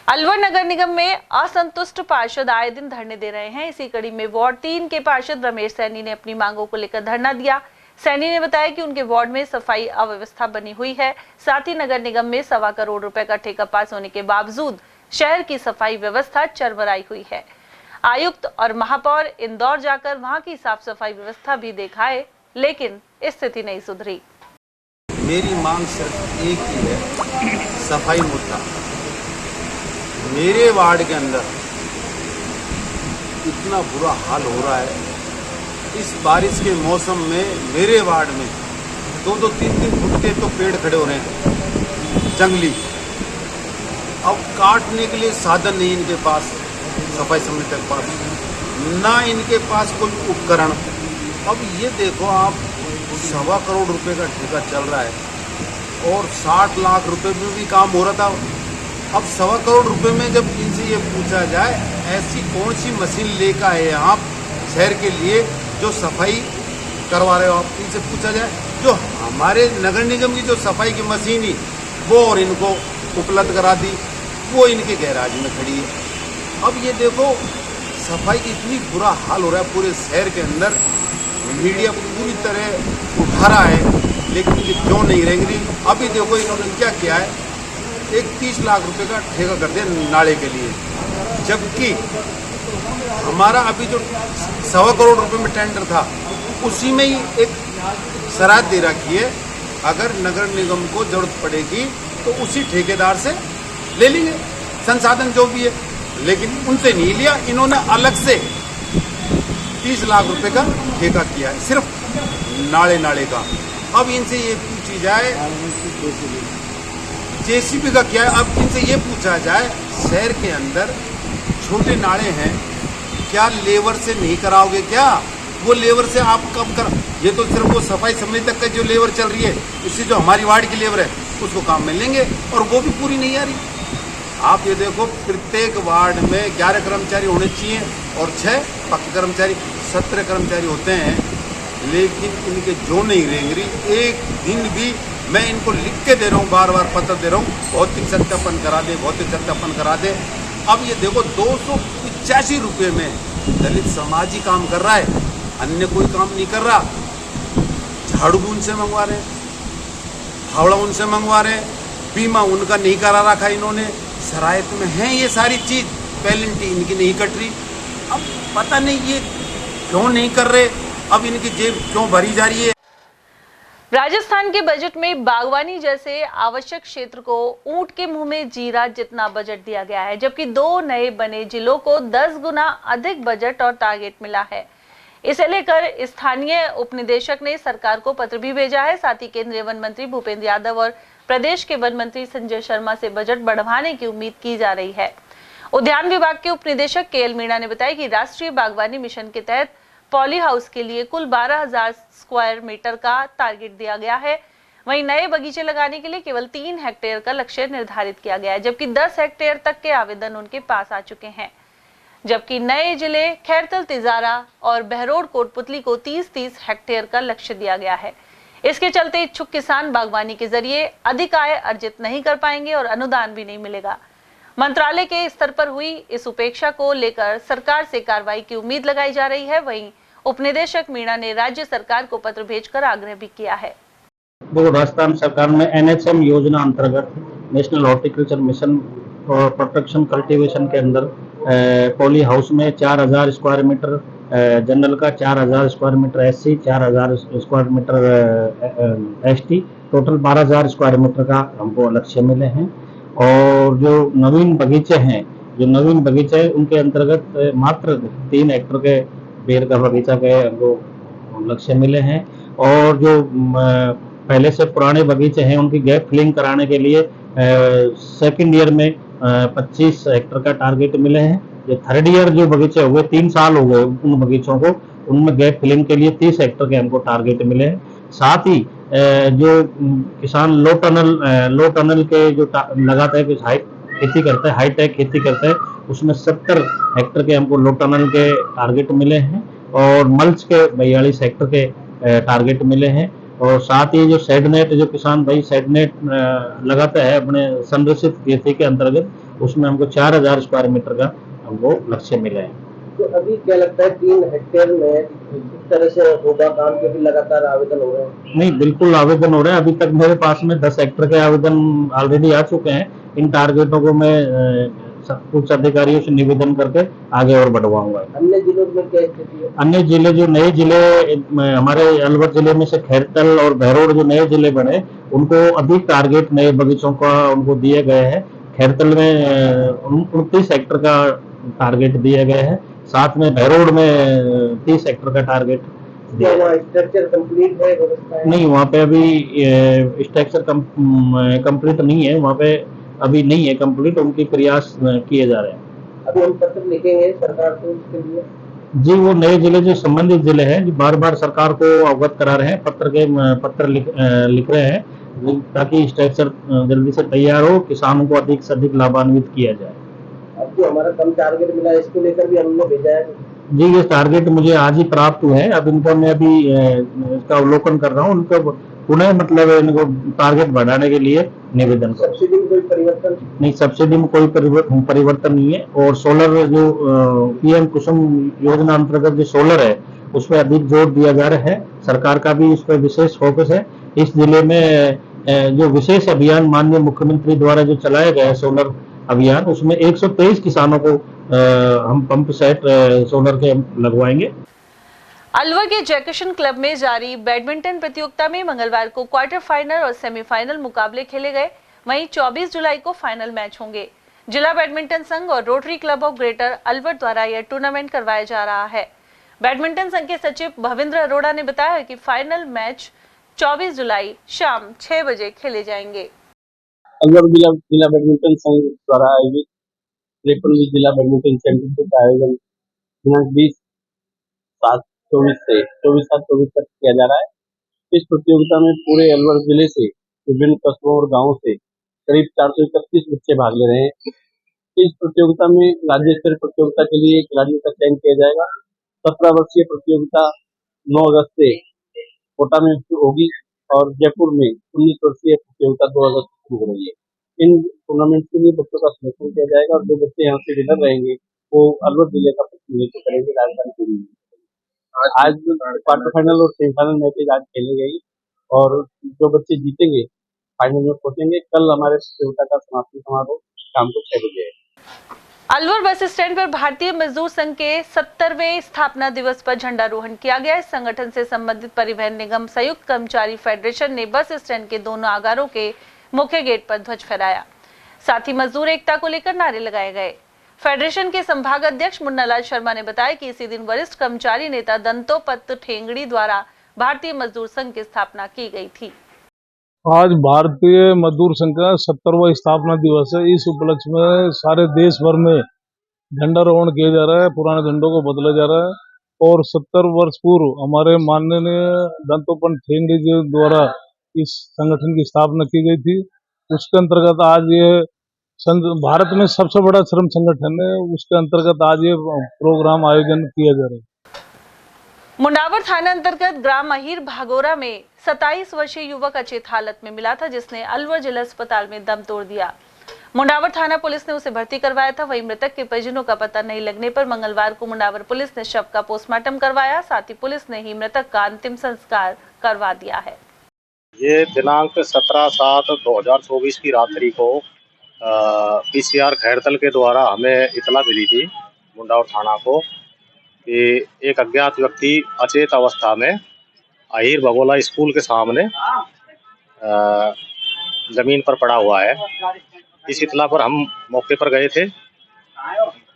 अलवर नगर निगम में असंतुष्ट पार्षद आए दिन धरने दे रहे हैं। इसी कड़ी में वार्ड 3 के पार्षद रमेश सैनी ने अपनी मांगों को लेकर धरना दिया। सैनी ने बताया कि उनके वार्ड में सफाई अव्यवस्था बनी हुई है, साथ ही नगर निगम में 1.25 करोड़ रुपए का ठेका पास होने के बावजूद शहर की सफाई व्यवस्था चरमराई हुई है। आयुक्त और महापौर इंदौर जाकर वहां की साफ सफाई व्यवस्था भी दिखाए, लेकिन स्थिति नहीं सुधरी। मेरी मांग सिर्फ एक ही है, सफाई मुद्दा। मेरे वार्ड के अंदर इतना बुरा हाल हो रहा है। इस बारिश के मौसम में मेरे वार्ड में 2-2, 3-3 फुट के तो पेड़ खड़े हो रहे हैं जंगली। अब काटने के लिए साधन नहीं इनके पास, सफाई समिति के पास ना इनके पास कोई उपकरण। अब ये देखो आप, 1.25 करोड़ रुपए का ठेका चल रहा है और 60 लाख रुपए में भी काम हो रहा था। अब 1.25 करोड़ रुपए में जब इनसे ये पूछा जाए ऐसी कौन सी मशीन लेकर आए आप शहर के लिए जो सफाई करवा रहे हो, आप इनसे पूछा जाए जो हमारे नगर निगम की जो सफाई की मशीन ही वो और इनको उपलब्ध करा दी, वो इनके गैराज में खड़ी है। अब ये देखो सफाई की इतनी बुरा हाल हो रहा है पूरे शहर के अंदर। मीडिया पूरी तरह उठा रहा है, लेकिन ये क्यों नहीं रहेंगी। अभी देखो इन्होंने क्या किया है, एक 30 लाख रुपए का ठेका कर दिया नाले के लिए, जबकि हमारा अभी जो 1.25 करोड़ रुपए में टेंडर था उसी में ही एक शरात दे रखी है, अगर नगर निगम को जरूरत पड़ेगी तो उसी ठेकेदार से ले लेंगे संसाधन जो भी है, लेकिन उनसे नहीं लिया। इन्होंने अलग से 30 लाख रुपए का ठेका किया है सिर्फ नाले का। अब इनसे ये पूछी जाए, जेसीबी का क्या है, अब इनसे ये पूछा जाए शहर के अंदर छोटे नाले हैं, क्या लेबर से नहीं कराओगे क्या? वो लेबर से आप कब कर, ये तो सिर्फ वो सफाई समिति तक का जो लेबर चल रही है, इससे जो हमारी वार्ड की लेबर है उसको काम में लेंगे, और वो भी पूरी नहीं आ रही। आप ये देखो प्रत्येक वार्ड में 11 कर्मचारी होने चाहिए और 6 पक्के कर्मचारी, 17 कर्मचारी होते हैं, लेकिन इनके जो नहीं रहेंगे। एक दिन भी मैं इनको लिख के दे रहा हूँ, बार बार पत्र दे रहा हूँ, भौतिक सत्यापन करा दे, भौतिक सत्यापन करा दे। अब ये देखो 285 रुपये में दलित समाज ही काम कर रहा है, अन्य कोई काम नहीं कर रहा। झाड़ू भी उनसे मंगवा रहे हैं, फावड़ा उनसे मंगवा रहे हैं, बीमा उनका नहीं करा रखा इन्होंने, शरायत में है ये सारी चीज़, पेनल्टी इनकी नहीं कट रही। अब पता नहीं ये क्यों नहीं कर रहे, अब इनकी जेब क्यों भरी जा रही है। राजस्थान के बजट में बागवानी जैसे आवश्यक क्षेत्र को ऊंट के मुंह में जीरा जितना बजट दिया गया है, जबकि 2 नए बने जिलों को 10 गुना अधिक बजट और टारगेट मिला है। इसे लेकर स्थानीय उपनिदेशक ने सरकार को पत्र भी भेजा है। साथ ही केंद्रीय वन मंत्री भूपेंद्र यादव और प्रदेश के वन मंत्री संजय शर्मा से बजट बढ़ाने की उम्मीद की जा रही है। उद्यान विभाग के उपनिदेशक केएल मीणा ने बताया कि राष्ट्रीय बागवानी मिशन के तहत पॉली हाउस के लिए कुल 12,000 स्क्वायर मीटर का टारगेट दिया गया है। वहीं नए बगीचे लगाने के लिए केवल 3 हेक्टेयर का लक्ष्य निर्धारित किया गया है, जबकि 10 हेक्टेयर तक के आवेदन उनके पास आ चुके हैं। जबकि नए जिले खैरतल, तिजारा और बहरोड कोटपुतली को 30-30 हेक्टेयर का लक्ष्य दिया गया है। इसके चलते इच्छुक किसान बागवानी के जरिए अधिक आय अर्जित नहीं कर पाएंगे और अनुदान भी नहीं मिलेगा। मंत्रालय के स्तर पर हुई इस उपेक्षा को लेकर सरकार से कार्रवाई की उम्मीद लगाई जा रही है। वहीं उपनिदेशक मीणा ने राज्य सरकार को पत्र भेजकर आग्रह भी किया है। देखो, राजस्थान सरकार ने NHM योजना अंतर्गत नेशनल हॉर्टिकल्चर मिशन और प्रोटेक्शन कल्टीवेशन के अंदर पॉली हाउस में 4,000 स्क्वायर मीटर जनरल का, 4,000 square metre SC, 4,000 square metre ST, total 12,000 square metre का हमको लक्ष्य मिले हैं। और जो नवीन बगीचे हैं, उनके अंतर्गत मात्र 3 हेक्टर के बेर का बगीचा के हमको लक्ष्य मिले हैं। और जो पहले से पुराने बगीचे हैं उनकी गैप फिलिंग कराने के लिए सेकंड ईयर में 25 हेक्टर का टारगेट मिले हैं। जो थर्ड ईयर जो बगीचे हो गए, 3 साल हो गए उन बगीचों को, उनमें गैप फिलिंग के लिए 30 हेक्टर के हमको टारगेट मिले हैं। साथ ही जो किसान लो टनल के जो लगाते हैं, कुछ खेती करते हैं, हाईटेक खेती करते हैं, उसमें 70 हेक्टर के हमको लो टनल के टारगेट मिले हैं और मल्च के 42 हेक्टर के टारगेट मिले हैं। और साथ ही जो सेडनेट, जो किसान भाई सेडनेट लगाते हैं अपने संरक्षित खेती के अंतर्गत, उसमें हमको 4,000 स्क्वायर मीटर का हमको लक्ष्य मिला है। तो अभी क्या लगता है 3 हेक्टेयर में किस तरह से होगा काम, के भी लगातार आवेदन हो रहे हैं? नहीं, बिल्कुल आवेदन हो रहे हैं। अभी तक मेरे पास में 10 हेक्टर के आवेदन ऑलरेडी आ चुके हैं। इन टारगेटों को मैं कुछ अधिकारियों से निवेदन करके आगे और बढ़वाऊंगा। अन्य जिलों में क्या स्थिति है? अन्य जिले, जो नए जिले हमारे अलवर जिले में से खैरतल और बहरोड जो नए जिले बने, उनको अधिक टारगेट नए बगीचों का उनको दिए गए हैं। खैरतल में 29 हेक्टर का टारगेट दिए गए हैं, साथ में बहरोड में 30 हेक्टर का टारगेट दिया। स्ट्रक्चर कंप्लीट है, व्यवस्था है? नहीं, वहाँ पे अभी स्ट्रक्चर कंप्लीट नहीं है, वहाँ पे अभी नहीं है कंप्लीट, उनके प्रयास किए जा रहे हैं। अभी हम पत्र लिखेंगे सरकार को इसके लिए? जी, वो नए जिले जो संबंधित जिले हैं, जो बार बार सरकार को अवगत करा रहे हैं, पत्र लिख रहे हैं, ताकि स्ट्रक्चर जल्दी से तैयार हो, किसानों को अधिक से अधिक लाभान्वित किया जाए। अब जो हमारा कम टारगेट मिला है, इसको लेकर भी हमने भेजा है? जी, ये टारगेट मुझे आज ही प्राप्त हुए हैं। अब इनको मैं अभी इसका अवलोकन कर रहा हूँ, उनको पुनः मतलब इनको टारगेट बढ़ाने के लिए निवेदन कर। सब्सिडी में कोई परिवर्तन नहीं? सब्सिडी में कोई परिवर्तन नहीं है। और सोलर जो PM कुसुम योजना अंतर्गत जो सोलर है, उस पर अधिक जोर दिया जा रहा है। सरकार का भी इस पर विशेष फोकस है। इस जिले में जो विशेष अभियान माननीय मुख्यमंत्री द्वारा जो चलाया गया है सोलर अभियान, उसमें 123 किसानों को हम पंप सेट सोलर के लगवाएंगे। अलवर के जयकिशन क्लब में जारी बैडमिंटन प्रतियोगिता में मंगलवार को क्वार्टर फाइनल और सेमीफाइनल मुकाबले खेले गए। वहीं 24 जुलाई को फाइनल मैच होंगे। जिला बैडमिंटन संघ और rotary club of greater Alwar द्वारा यह टूर्नामेंट करवाया जा रहा है। बैडमिंटन संघ के सचिव भविंद्र अरोड़ा ने बताया कि फाइनल मैच 24 जुलाई शाम 6 बजे खेले जाएंगे। अलवर जिला बैडमिंटन संघ द्वारा आयोजित 53वीं जिला बैडमिंटन चैंपियनशिप का आयोजन दिनांक 24/7/24 तक किया जा रहा है। इस प्रतियोगिता में पूरे अलवर जिले से विभिन्न कस्बों और गांवों से करीब 431 बच्चे भाग ले रहे हैं। इस प्रतियोगिता में राज्य स्तरीय प्रतियोगिता के लिए खिलाड़ियों का चयन किया जाएगा। 17 वर्षीय प्रतियोगिता 9 अगस्त से कोटा में होगी और जयपुर में 19 वर्षीय प्रतियोगिता 2 अगस्त को शुरू हो रही है। इन टूर्नामेंट के लिए बच्चों का सिलेक्शन किया जाएगा और जो बच्चे यहाँ से विनर रहेंगे वो अलवर जिले का प्रतिनिधित्व करेंगे राजधानी के लिए। आज क्वार्टर फाइनल और सेमीफाइनल मैचेज आज खेले गए और जो बच्चे जीतेंगे फाइनल में पहुंचेंगे। कल हमारे प्रतियोगिता का समापन समारोह शाम को 6 बजे है। अलवर बस स्टैंड पर भारतीय मजदूर संघ के 70वें स्थापना दिवस पर झंडारोहण किया गया। इस संगठन से संबंधित परिवहन निगम संयुक्त कर्मचारी फेडरेशन ने बस स्टैंड के दोनों आगारों के मुख्य गेट पर ध्वज फहराया। साथ ही मजदूर एकता को लेकर नारे लगाए गए। फेडरेशन के संभाग अध्यक्ष मुन्नालाल शर्मा ने बताया कि इसी दिन वरिष्ठ कर्मचारी नेता दंतोपंत ठेंगड़ी द्वारा भारतीय मजदूर संघ की स्थापना की गई थी। आज भारतीय मजदूर संघ का 70वां स्थापना दिवस है। इस उपलक्ष्य में सारे देश भर में झंडारोहण किया जा रहा है, पुराने झंडों को बदला जा रहा है और 70 वर्ष पूर्व हमारे माननीय दंतोपंत ठेंगड़ी जी द्वारा इस संगठन की स्थापना की गई थी। उसके अंतर्गत आज ये भारत में सबसे बड़ा श्रम संगठन है, उसके अंतर्गत आज ये प्रोग्राम आयोजन किया जा रहा है। मुंडावर थाना अंतर्गत ग्राम अहीर भागोरा में 27 वर्षीय युवक अचेत हालत में मिला था, जिसने अलवर जिला अस्पताल में दम तोड़ दिया। मुंडावर थाना पुलिस ने उसे भर्ती करवाया था। वहीं मृतक के परिजनों का पता नहीं लगने पर मंगलवार को मुंडावर पुलिस ने शव का पोस्टमार्टम करवाया। साथ ही पुलिस ने ही मृतक का अंतिम संस्कार करवा दिया है। ये दिनांक 17/7/2024 की रात्रि को पीसीआर खैरतल के द्वारा हमें इतला मिली थी मुंडावर थाना को कि एक अज्ञात व्यक्ति अचेत अवस्था में अहीर भगोला स्कूल के सामने जमीन पर पड़ा हुआ है। इस इतला पर हम मौके पर गए थे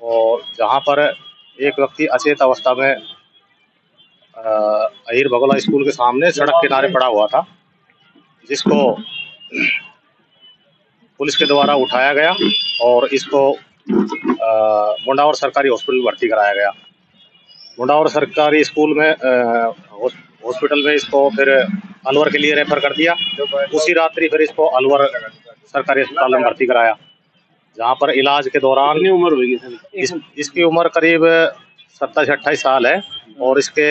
और जहां पर एक व्यक्ति अचेत अवस्था में अहीर भगोला स्कूल के सामने सड़क किनारे पड़ा हुआ था, जिसको पुलिस के द्वारा उठाया गया और इसको मुंडावर सरकारी हॉस्पिटल भर्ती कराया गया। मुंडावर सरकारी स्कूल में हॉस्पिटल में इसको फिर अलवर के लिए रेफर कर दिया। उसी रात्रि फिर इसको अलवर सरकारी अस्पताल में भर्ती कराया, जहां पर इलाज के दौरान कितनी उम्र होगी इसकी उम्र करीब 27-28 साल है और इसके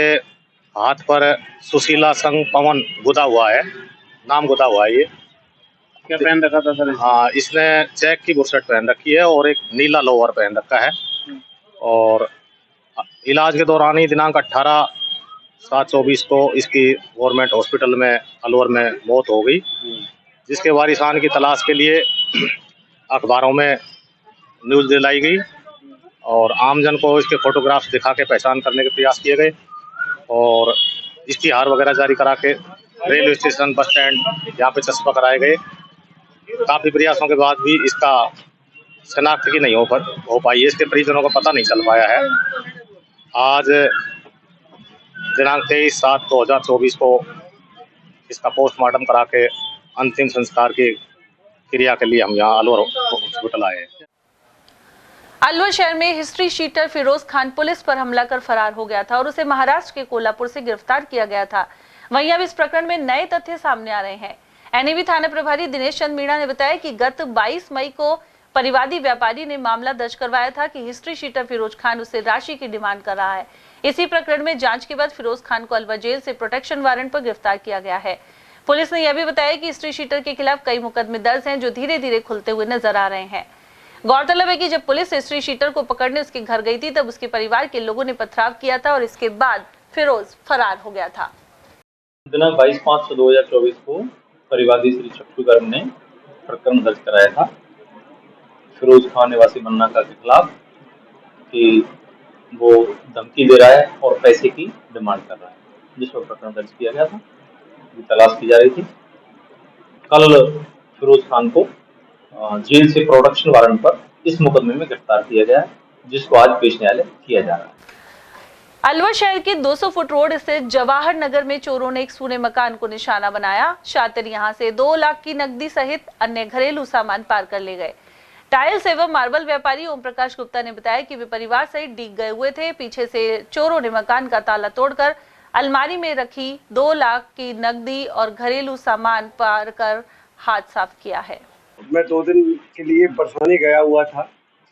हाथ पर सुशीला संघ पवन गुदा हुआ है, नाम गुदा हुआ है। ये क्या पहन रखा था सर? हाँ, इसने चेक की बुशर्ट पहन रखी है और एक नीला लोअर पहन रखा है और इलाज के दौरान ही दिनांक 18/7/24 को इसकी गवर्नमेंट हॉस्पिटल में अलवर में मौत हो गई, जिसके वारिसान की तलाश के लिए अखबारों में न्यूज़ दिलाई गई और आमजन को इसके फोटोग्राफ्स दिखा के पहचान करने के प्रयास किए गए और इश्तिहार वगैरह जारी करा के रेलवे स्टेशन, बस स्टैंड यहाँ पे चस्पा कराए गए। काफ़ी प्रयासों के बाद भी इसका शनाख्त की नहीं हो पाई है, इसके परिजनों को पता नहीं चल पाया है। आज दिनांक 23/7/2024 को इसका पोस्टमार्टम करा के अंतिम संस्कार की क्रिया के लिए हम यहाँ अलवर हॉस्पिटल आए हैं। अलवर शहर में history sheeter Firoz Khan police पर हमला कर फरार हो गया था और उसे महाराष्ट्र के कोल्हापुर से गिरफ्तार किया गया था। वहीं अब इस प्रकरण में नए तथ्य सामने आ रहे हैं। एनएबी थाना प्रभारी दिनेश चंद मीणा ने बताया कि गत 22 मई को परिवादी व्यापारी ने मामला दर्ज करवाया था कि हिस्ट्री शीटर फिरोज खान उससे राशि की डिमांड कर रहा है। इसी प्रकरण में जांच के बाद फिरोज खान को अलवर जेल से प्रोटेक्शन वारंट पर गिरफ्तार किया गया है। पुलिस ने यह भी बताया कि हिस्ट्री शीटर के खिलाफ कई मुकदमे दर्ज हैं जो धीरे धीरे खुलते हुए नजर आ रहे हैं। गौरतलब है कि जब पुलिस हिस्ट्री शीटर को पकड़ने उसके घर गई थी, तब उसके परिवार के लोगों ने पथराव किया था और इसके बाद फिरोज फरार हो गया था। दिनांक 22/5/2024 को परिवादी श्री चक्षु गर्ग ने प्रकरण दर्ज कराया था फिरोज खान निवासी मन्नाका के खिलाफ कि वो धमकी दे रहा है और पैसे की डिमांड कर रहा है, जिस पर प्रकरण दर्ज किया गया था। तलाश की जा रही थी। कल फिरोज खान को जेल से प्रोडक्शन वारंट पर इस मुकदमे में गिरफ्तार किया गया है, जिसको आज पेश न्यायालय किया जा रहा है। अलवर शहर के 200 फुट रोड स्थित जवाहर नगर में चोरों ने एक सूने मकान को निशाना बनाया। शातिर यहां से 2 लाख की नकदी सहित अन्य घरेलू सामान पार कर ले गए। टाइल्स एवं मार्बल व्यापारी ओम प्रकाश गुप्ता ने बताया कि वे परिवार सहित डीग गए हुए थे। पीछे से चोरों ने मकान का ताला तोड़कर अलमारी में रखी 2 लाख की नकदी और घरेलू सामान पार कर हाथ साफ किया है। मैं 2 दिन के लिए बरसाने गया हुआ था,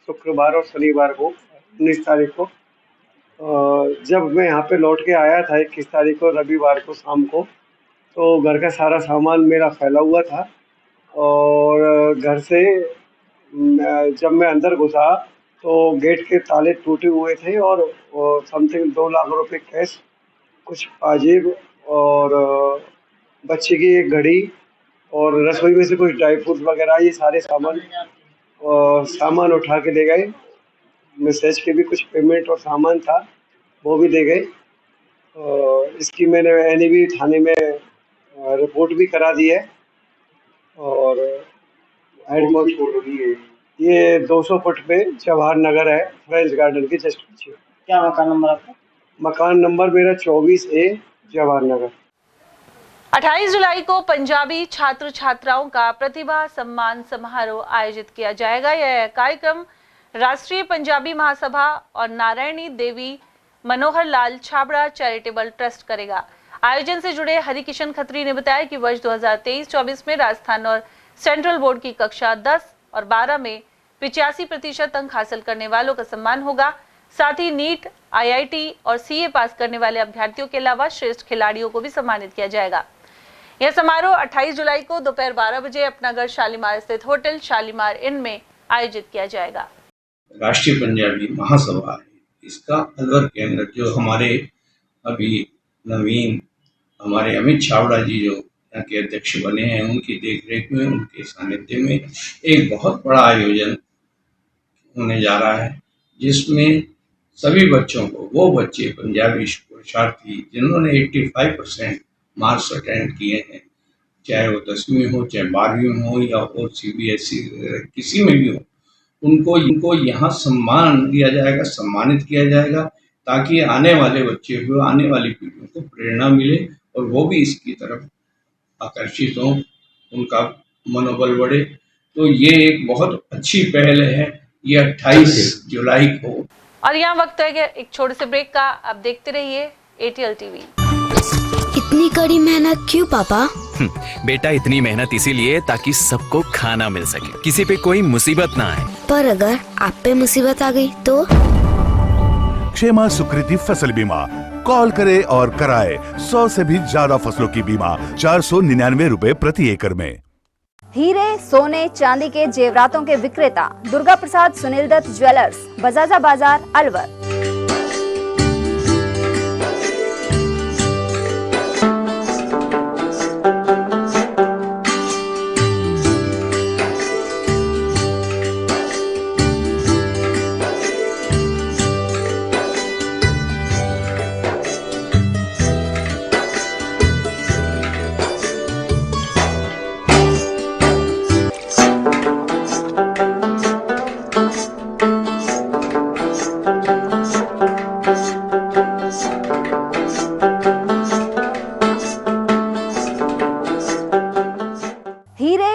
शुक्रवार और शनिवार को 19 तारीख को। जब मैं यहाँ पे लौट के आया था 21 तारीख को रविवार को शाम को, तो घर का सारा सामान मेरा फैला हुआ था और घर से जब मैं अंदर घुसा तो गेट के ताले टूटे हुए थे और समथिंग 2 लाख रुपए कैश, कुछ पाजेब और बच्चे की एक घड़ी और रसोई में से कुछ ड्राई फ्रूट वगैरह, ये सारे सामान उठा के ले गए। मैसेज के भी कुछ पेमेंट और सामान था, वो भी दे गए। इसकी मैंने NAB थाने में रिपोर्ट भी करा दी है और ये 200 फुट पे जवाहर नगर है, फ्रेंच गार्डन के जस्ट पीछे। क्या मकान नंबर आपका? मकान नंबर मेरा 24A जवाहर नगर। 28 जुलाई को पंजाबी छात्र छात्राओं का प्रतिभा सम्मान समारोह आयोजित किया जाएगा। यह कार्यक्रम राष्ट्रीय पंजाबी महासभा और नारायणी देवी मनोहर लाल छाबड़ा चैरिटेबल ट्रस्ट करेगा। आयोजन से जुड़े हरिकिशन खत्री ने बताया कि वर्ष 2023-24 में राजस्थान और सेंट्रल बोर्ड की कक्षा 10 और 12 में 85% अंक हासिल करने वालों का सम्मान होगा। साथ ही नीट, IIT और CA पास करने वाले अभ्यर्थियों के अलावा श्रेष्ठ खिलाड़ियों को भी सम्मानित किया जाएगा। यह समारोह 28 जुलाई को दोपहर 12 बजे अपनागढ़ शालीमार स्थित होटल शालीमार इन में आयोजित किया जाएगा। राष्ट्रीय पंजाबी महासभा है, इसका अलवर के अंदर जो हमारे अभी नवीन हमारे अमित छाबड़ा जी जो यहाँ के अध्यक्ष बने हैं, उनकी देखरेख में, उनके सानिध्य में एक बहुत बड़ा आयोजन होने जा रहा है, जिसमें सभी बच्चों को, वो बच्चे पंजाबी शिक्षार्थी जिन्होंने 85% मार्क्स अटेंड किए हैं, चाहे वो 10वीं हो, चाहे 12वीं में हो या और CBSE किसी में भी हो, उनको यहाँ सम्मान दिया जाएगा, सम्मानित किया जाएगा, ताकि आने वाले बच्चे को, आने वाली पीढ़ियों को प्रेरणा मिले और वो भी इसकी तरफ आकर्षित हों, उनका मनोबल बढ़े। तो ये एक बहुत अच्छी पहल है। ये 28 जुलाई को। और यहाँ वक्त है एक छोटे से ब्रेक का। आप देखते रहिए ATL TV। इतनी कड़ी मेहनत क्यों पापा? बेटा इतनी मेहनत इसीलिए ताकि सबको खाना मिल सके, किसी पे कोई मुसीबत ना आए। पर अगर आप पे मुसीबत आ गई तो? क्षेमा सुकृति फसल बीमा, कॉल करे और कराए 100 से भी ज्यादा फसलों की बीमा 499 रुपए प्रति एकड़ में। हीरे, सोने, चांदी के जेवरातों के विक्रेता दुर्गा प्रसाद सुनील दत्त ज्वेलर्स, बजाजा बाजार, अलवर।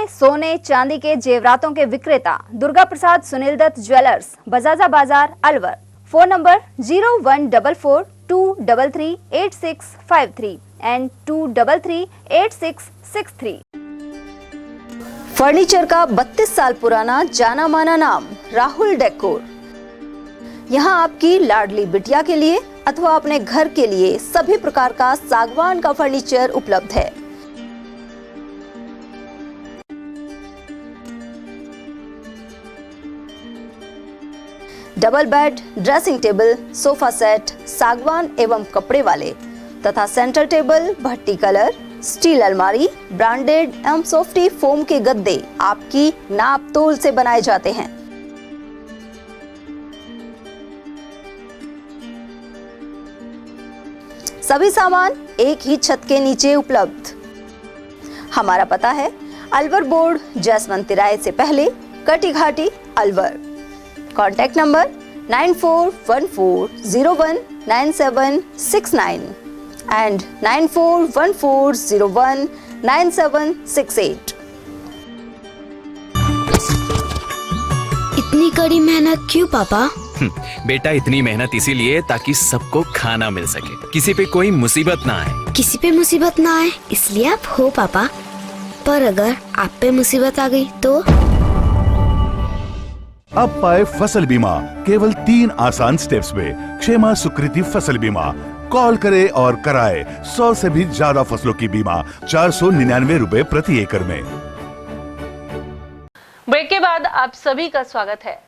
सोने चांदी के जेवरातों के विक्रेता दुर्गा प्रसाद सुनील दत्त ज्वेलर्स, बजाजा बाजार, Alwar. Phone number 0144233863 and 2338663। Furniture का 32 साल पुराना जाना माना नाम राहुल डेकोर। यहाँ आपकी लाडली बिटिया के लिए अथवा अपने घर के लिए सभी प्रकार का सागवान का फर्नीचर उपलब्ध है। Double bed, dressing table, sofa set, सागवान एवं कपड़े वाले तथा सेंटर टेबल, भट्टी कलर, स्टील अलमारी, ब्रांडेड एवं सॉफ्टी फोम के गद्दे आपकी नाप तोल से बनाए जाते हैं। सभी सामान एक ही छत के नीचे उपलब्ध। हमारा पता है अलवर बोर्ड, जसवंत तिराहे से पहले, कटी घाटी, अलवर। Contact number 9414019769 and 9414019768। इतनी कड़ी मेहनत क्यों पापा? बेटा इतनी मेहनत इसीलिए ताकि सबको खाना मिल सके, किसी पे कोई मुसीबत ना आए। किसी पे मुसीबत ना आए इसलिए आप हो पापा, पर अगर आप पे मुसीबत आ गई तो? अब पाए फसल बीमा केवल 3 आसान स्टेप्स में। क्षेमा सुकृति फसल बीमा। कॉल करें और कराए 100 से भी ज्यादा फसलों की बीमा 499 रुपए प्रति एकड़ में। ब्रेक के बाद आप सभी का स्वागत है।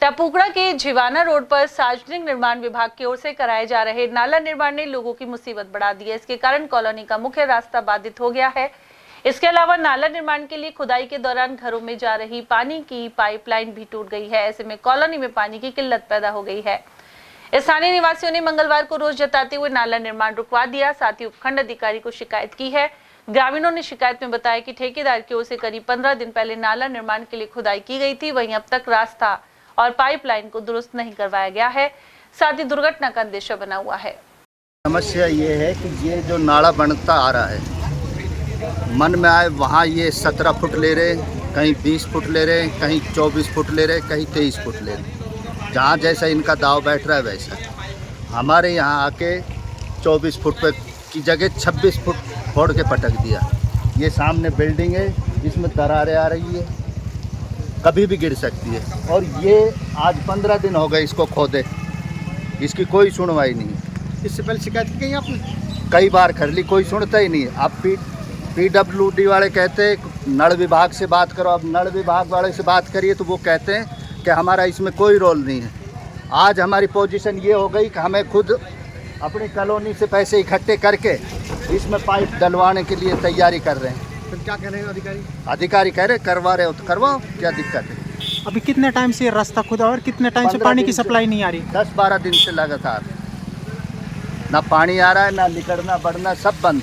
टपुकड़ा के झिवाना रोड पर सार्वजनिक निर्माण विभाग की ओर से कराए जा रहे नाला निर्माण ने लोगों की मुसीबत बढ़ा दी है। इसके कारण कॉलोनी का मुख्य रास्ता बाधित हो गया है। इसके अलावा नाला निर्माण के लिए खुदाई के दौरान घरों में जा रही पानी की पाइपलाइन भी टूट गई है। ऐसे में कॉलोनी में पानी की किल्लत पैदा हो गई है। स्थानीय निवासियों ने मंगलवार को रोष जताते हुए नाला निर्माण रुकवा दिया। साथ ही उपखंड अधिकारी को शिकायत की है। ग्रामीणों ने शिकायत में बताया कि ठेकेदार की ओर से करीब 15 दिन पहले नाला निर्माण के लिए खुदाई की गई थी, वहीं अब तक रास्ता और पाइपलाइन को दुरुस्त नहीं करवाया गया है। साथ ही दुर्घटना का अंदेशा बना हुआ है। समस्या ये है कि ये जो नाला बनता आ रहा है, मन में आए वहाँ ये 17 फुट ले रहे, कहीं 20 फुट ले रहे, कहीं 24 फुट ले रहे, कहीं 23 फुट ले रहे। जहाँ जैसा इनका दाव बैठ रहा है वैसा। हमारे यहाँ आके 24 फुट पे की जगह 26 फुट फोड़ के पटक दिया। ये सामने बिल्डिंग है, इसमें दरारें आ रही है, कभी भी गिर सकती है। और ये आज 15 दिन हो गए इसको खोदे, इसकी कोई सुनवाई नहीं। इससे पहले शिकायत की गई आपने? कई बार कर ली, कोई सुनता ही नहीं। अब PWD वाले कहते हैं नल विभाग से बात करो। अब नल विभाग वाले से बात करिए तो वो कहते हैं कि हमारा इसमें कोई रोल नहीं है। आज हमारी पोजीशन ये हो गई कि हमें खुद अपनी कॉलोनी से पैसे इकट्ठे करके इसमें पाइप डलवाने के लिए तैयारी कर रहे हैं। फिर क्या कह रहे हैं अधिकारी? अधिकारी कह रहे करवा रहे हो तो करवाओ, क्या दिक्कत है? अभी कितने टाइम से रास्ता खुदा और कितने टाइम से पानी की सप्लाई नहीं आ रही? 10-12 दिन से लगातार ना पानी आ रहा है, ना निकलना बढ़ना सब बंद।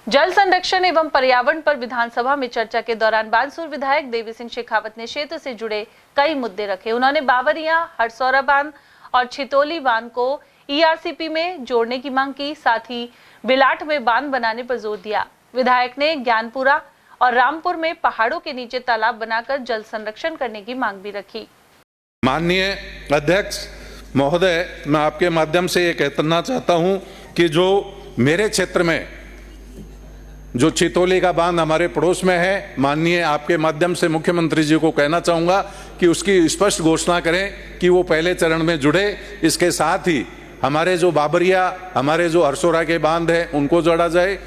जल संरक्षण एवं पर्यावरण पर विधानसभा में चर्चा के दौरान बानसूर विधायक देवी सिंह शेखावत ने क्षेत्र से जुड़े कई मुद्दे रखे। उन्होंने बावरिया, हरसौरा बांध और छितोली बांध को ERCP में जोड़ने की मांग की। साथ ही बिलाट में बांध बनाने पर जोर दिया। विधायक ने ज्ञानपुरा और रामपुर में पहाड़ों के नीचे तालाब बनाकर जल संरक्षण करने की मांग भी रखी। माननीय अध्यक्ष महोदय, मैं आपके माध्यम से ये कहना चाहता हूं कि जो मेरे क्षेत्र में जो छितोली का बांध हमारे पड़ोस में है, माननीय आपके माध्यम से मुख्यमंत्री जी को कहना चाहूँगा कि उसकी स्पष्ट घोषणा करें कि वो पहले चरण में जुड़े। इसके साथ ही हमारे जो बाबरिया, हमारे जो हरसौरा के बांध है उनको जोड़ा जाए।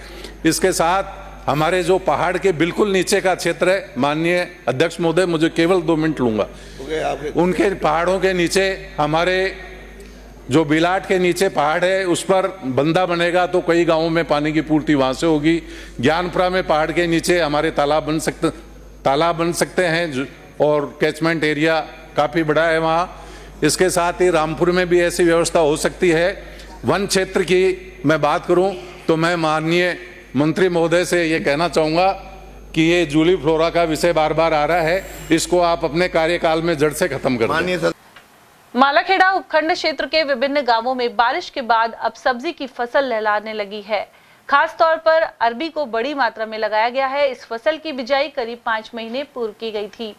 इसके साथ हमारे जो पहाड़ के बिल्कुल नीचे का क्षेत्र है, माननीय अध्यक्ष महोदय मुझे केवल 2 मिनट लूँगा, उनके पहाड़ों के नीचे हमारे जो बिलाट के नीचे पहाड़ है उस पर बंदा बनेगा तो कई गांवों में पानी की पूर्ति वहां से होगी। ज्ञानपुरा में पहाड़ के नीचे हमारे तालाब बन सकते हैं और कैचमेंट एरिया काफ़ी बड़ा है वहाँ। इसके साथ ही रामपुर में भी ऐसी व्यवस्था हो सकती है। वन क्षेत्र की मैं बात करूं तो मैं माननीय मंत्री महोदय से ये कहना चाहूँगा कि ये जूली फ्लोरा का विषय बार बार आ रहा है, इसको आप अपने कार्यकाल में जड़ से खत्म कर दें। मालाखेड़ा उपखंड क्षेत्र के विभिन्न गांवों में बारिश के बाद अब सब्जी की फसल लहलाने लगी है। खास तौर पर अरबी को बड़ी मात्रा में लगाया गया है। इस फसल की बिजाई करीब 5 महीने पूर्व की गई थी।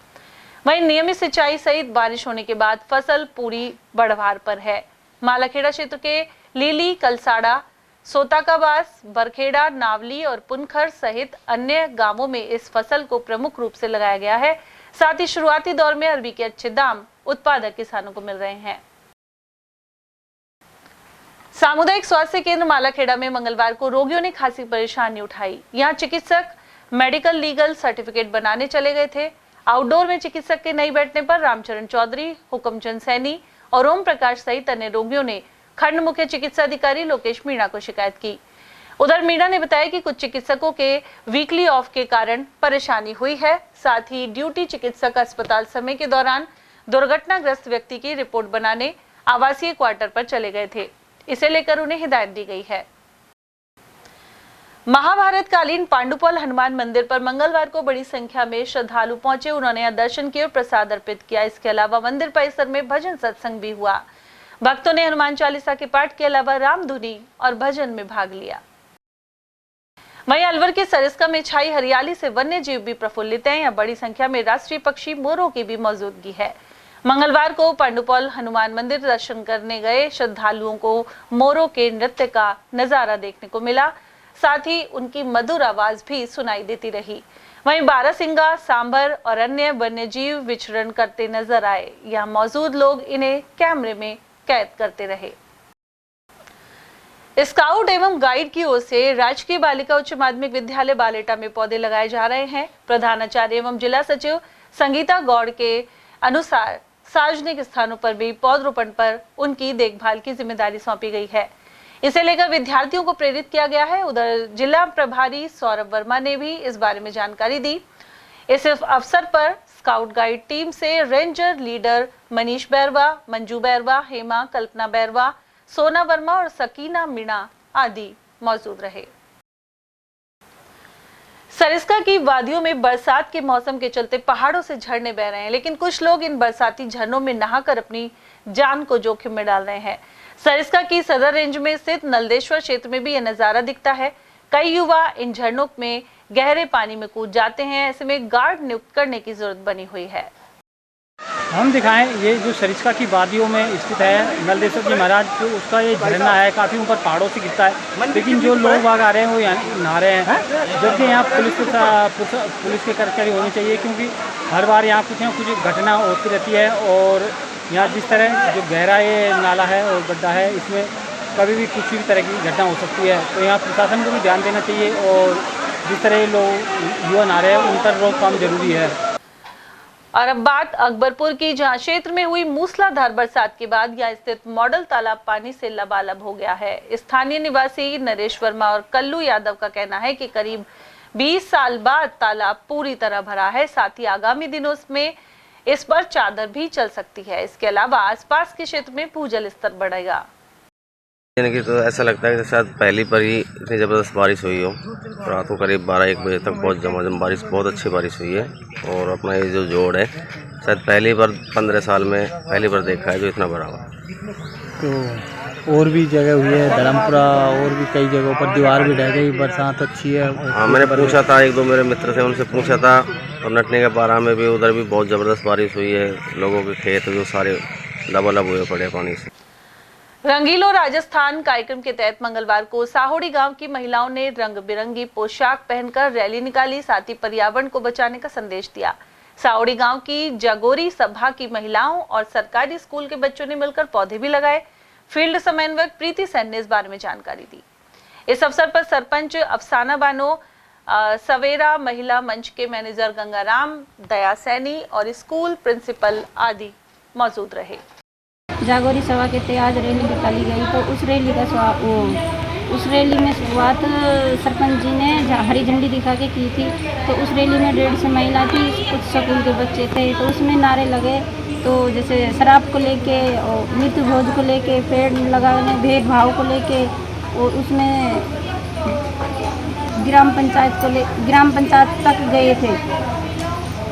वहीं नियमित सिंचाई सहित बारिश होने के बाद फसल पूरी बढ़वार पर है। मालाखेड़ा क्षेत्र के लीली, कलसाड़ा, सोताकाबास, बरखेड़ा, नावली और पुनखर सहित अन्य गांवों में इस फसल को प्रमुख रूप से लगाया गया है। साथ ही शुरुआती दौर में अरबी के अच्छे दाम उत्पादक किसानों को मिल रहे हैं। सामुदायिक स्वास्थ्य केंद्र मालाखेड़ा में मंगलवार को रोगियों ने खासी परेशानी उठाई। यहां चिकित्सक मेडिकल लीगल सर्टिफिकेट बनाने चले गए थे। आउटडोर में चिकित्सक के नहीं बैठने पर रामचरण चौधरी, हुक्मचंद सैनी और ओम प्रकाश सहित अन्य रोगियों ने खंड मुख्य चिकित्सा अधिकारी लोकेश मीणा को शिकायत की। उधर मीणा ने बताया कि कुछ चिकित्सकों के वीकली ऑफ के कारण परेशानी हुई है। साथ ही ड्यूटी चिकित्सक अस्पताल समय के दौरान दुर्घटनाग्रस्त व्यक्ति की रिपोर्ट बनाने आवासीय क्वार्टर पर चले गए थे। इसे लेकर उन्हें हिदायत दी गई है। महाभारत कालीन पांडुपौल हनुमान मंदिर पर मंगलवार को बड़ी संख्या में श्रद्धालु पहुंचे। उन्होंने दर्शन किए और प्रसाद अर्पित किया। इसके अलावा मंदिर परिसर में भजन सत्संग भी हुआ। भक्तों ने हनुमान चालीसा के पाठ के अलावा रामधुनी और भजन में भाग लिया। वहीं अलवर के सरिस्का में छाई हरियाली से वन्य जीव भी प्रफुल्लित हैं। यहाँ बड़ी संख्या में राष्ट्रीय पक्षी मोरों की भी मौजूदगी है। मंगलवार को पांडुपौल हनुमान मंदिर दर्शन करने गए श्रद्धालुओं को मोरों के नृत्य का नजारा देखने को मिला। साथ ही उनकी मधुर आवाज भी सुनाई देती रही। वहीं बारहसिंगा, सांभर और अन्य वन्य जीव विचरण करते नजर आए। यहाँ मौजूद लोग इन्हें कैमरे में कैद करते रहे। स्काउट एवं गाइड की ओर से राजकीय बालिका उच्च माध्यमिक विद्यालय बालेटा में पौधे लगाए जा रहे हैं। प्रधानाचार्य एवं जिला सचिव संगीता गौड़ के अनुसार सार्वजनिक स्थानों पर भी पौधरोपण पर उनकी देखभाल की जिम्मेदारी सौंपी गई है। इसे लेकर विद्यार्थियों को प्रेरित किया गया है। उधर जिला प्रभारी सौरभ वर्मा ने भी इस बारे में जानकारी दी। इस अवसर पर स्काउट गाइड टीम से रेंजर लीडर मनीष बैरवा, मंजू बैरवा, हेमा, कल्पना बैरवा, सोना वर्मा और सकीना मीणा आदि मौजूद रहे। सरिस्का की वादियों में बरसात के मौसम के चलते पहाड़ों से झरने बह रहे हैं, लेकिन कुछ लोग इन बरसाती झरनों में नहाकर अपनी जान को जोखिम में डाल रहे हैं। सरिस्का की सदर रेंज में स्थित नलदेश्वर क्षेत्र में भी यह नजारा दिखता है। कई युवा इन झरनों में गहरे पानी में कूद जाते हैं। ऐसे में गार्ड नियुक्त करने की जरूरत बनी हुई है। हम दिखाएं, ये जो सरिस्का की वादियों में स्थित है नलदेश्वर जी महाराज, जो उसका ये झरना है काफ़ी ऊपर पहाड़ों से गिरता है, लेकिन जो लोग बाग आ रहे हैं वो यहाँ नहा रहे हैं। जबकि यहाँ पुलिस के कर्मचारी होने चाहिए, क्योंकि हर बार यहाँ कुछ ना कुछ घटना होती रहती है। और यहाँ जिस तरह जो गहरा ये नाला है और गड्ढा है, इसमें कभी भी कुछ भी तरह की घटना हो सकती है। तो यहाँ प्रशासन को भी ध्यान देना चाहिए और जिस तरह ये लोग युवा नहा रहे हैं उन पर रोकथाम जरूरी है। और अब बात अकबरपुर की, जहां क्षेत्र में हुई मूसलाधार बरसात के बाद यहां स्थित मॉडल तालाब पानी से लबालब हो गया है। स्थानीय निवासी नरेश वर्मा और कल्लू यादव का कहना है कि करीब 20 साल बाद तालाब पूरी तरह भरा है। साथ ही आगामी दिनों में इस पर चादर भी चल सकती है। इसके अलावा आसपास के क्षेत्र में भूजल स्तर बढ़ेगा। कि तो ऐसा लगता है कि शायद पहली पर ही इतनी ज़बरदस्त बारिश हुई हो। रात को करीब 12-1 बजे तक बहुत झमाझम बारिश, बहुत अच्छी बारिश हुई है। और अपना ये जो जोड़ है शायद पहली बार 15 साल में पहली बार देखा है जो इतना बड़ा हुआ। तो और भी जगह हुई है, धर्मपुरा और भी कई जगहों पर दीवार भी ढह गई, बरसात अच्छी है। हाँ, मैंने पूछा था, 1-2 मेरे मित्र थे उनसे पूछा था, और नटने के पारा में भी उधर भी बहुत ज़बरदस्त बारिश हुई है। लोगों के खेत जो सारे लबालब हुए पड़े पानी से। रंगीलो राजस्थान कार्यक्रम के तहत मंगलवार को साहोड़ी गांव की महिलाओं ने रंग बिरंगी पोशाक पहनकर रैली निकाली। साथ ही पर्यावरण को बचाने का संदेश दिया। साहोड़ी गांव की जागोरी सभा की महिलाओं और सरकारी स्कूल के बच्चों ने मिलकर पौधे भी लगाए। फील्ड समन्वयक प्रीति सेन ने इस बारे में जानकारी दी। इस अवसर पर सरपंच अफसाना बानो, सवेरा महिला मंच के मैनेजर गंगाराम, दया सैनी और स्कूल प्रिंसिपल आदि मौजूद रहे। जागोरी सभा के तहत आज रैली निकाली गई, तो उस रैली में शुरुआत सरपंच जी ने हरी झंडी दिखा के की थी। तो उस रैली में 150 महिला थी, कुछ स्कूल के बच्चे थे। तो उसमें नारे लगे, तो जैसे शराब को लेके और मृत्यु भोज को लेके, पेड़ लगाने भेदभाव को लेके, और उसमें ग्राम पंचायत तक गए थे।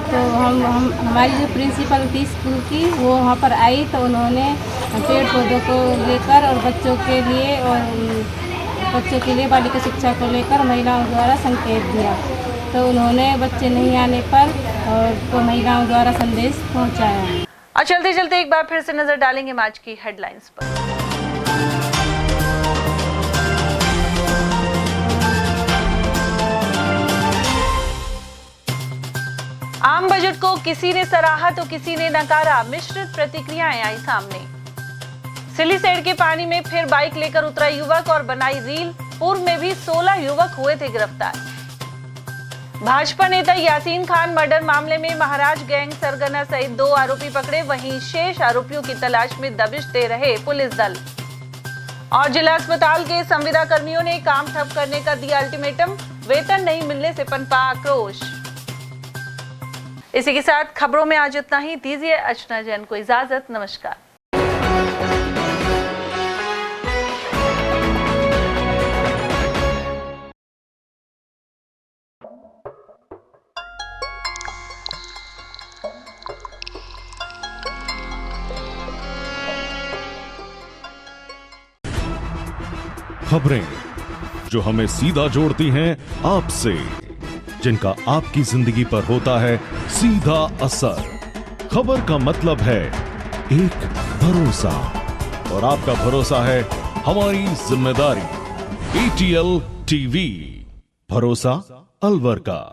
तो हमारी जो प्रिंसिपल थी स्कूल की, वो वहाँ पर आई, तो उन्होंने पेड़ पौधों को लेकर और बच्चों के लिए बालिका शिक्षा को लेकर महिलाओं द्वारा संकेत दिया। तो उन्होंने बच्चे नहीं आने पर और महिलाओं द्वारा संदेश पहुँचाया। और चलते चलते एक बार फिर से नजर डालेंगे आज की हेडलाइंस पर। आम बजट को किसी ने सराहा तो किसी ने नकारा। मिश्रित प्रतिक्रियाएं आई सामने। सिलीसेड के पानी में फिर बाइक लेकर उतरा युवक और बनाई रील। पूर्व में भी 16 युवक हुए थे गिरफ्तार। भाजपा नेता यासीन खान मर्डर मामले में महाराज गैंग सरगना सहित 2 आरोपी पकड़े, वहीं शेष आरोपियों की तलाश में दबिश दे रहे पुलिस दल। और जिला अस्पताल के संविदा कर्मियों ने काम ठप करने का दिया अल्टीमेटम, वेतन नहीं मिलने से पनपा आक्रोश। इसी के साथ खबरों में आज इतना ही। दीजिए अर्चना जैन को इजाजत। नमस्कार। खबरें जो हमें सीधा जोड़ती हैं आपसे, जिनका आपकी जिंदगी पर होता है सीधा असर। खबर का मतलब है एक भरोसा, और आपका भरोसा है हमारी जिम्मेदारी। ATL TV, भरोसा अलवर का।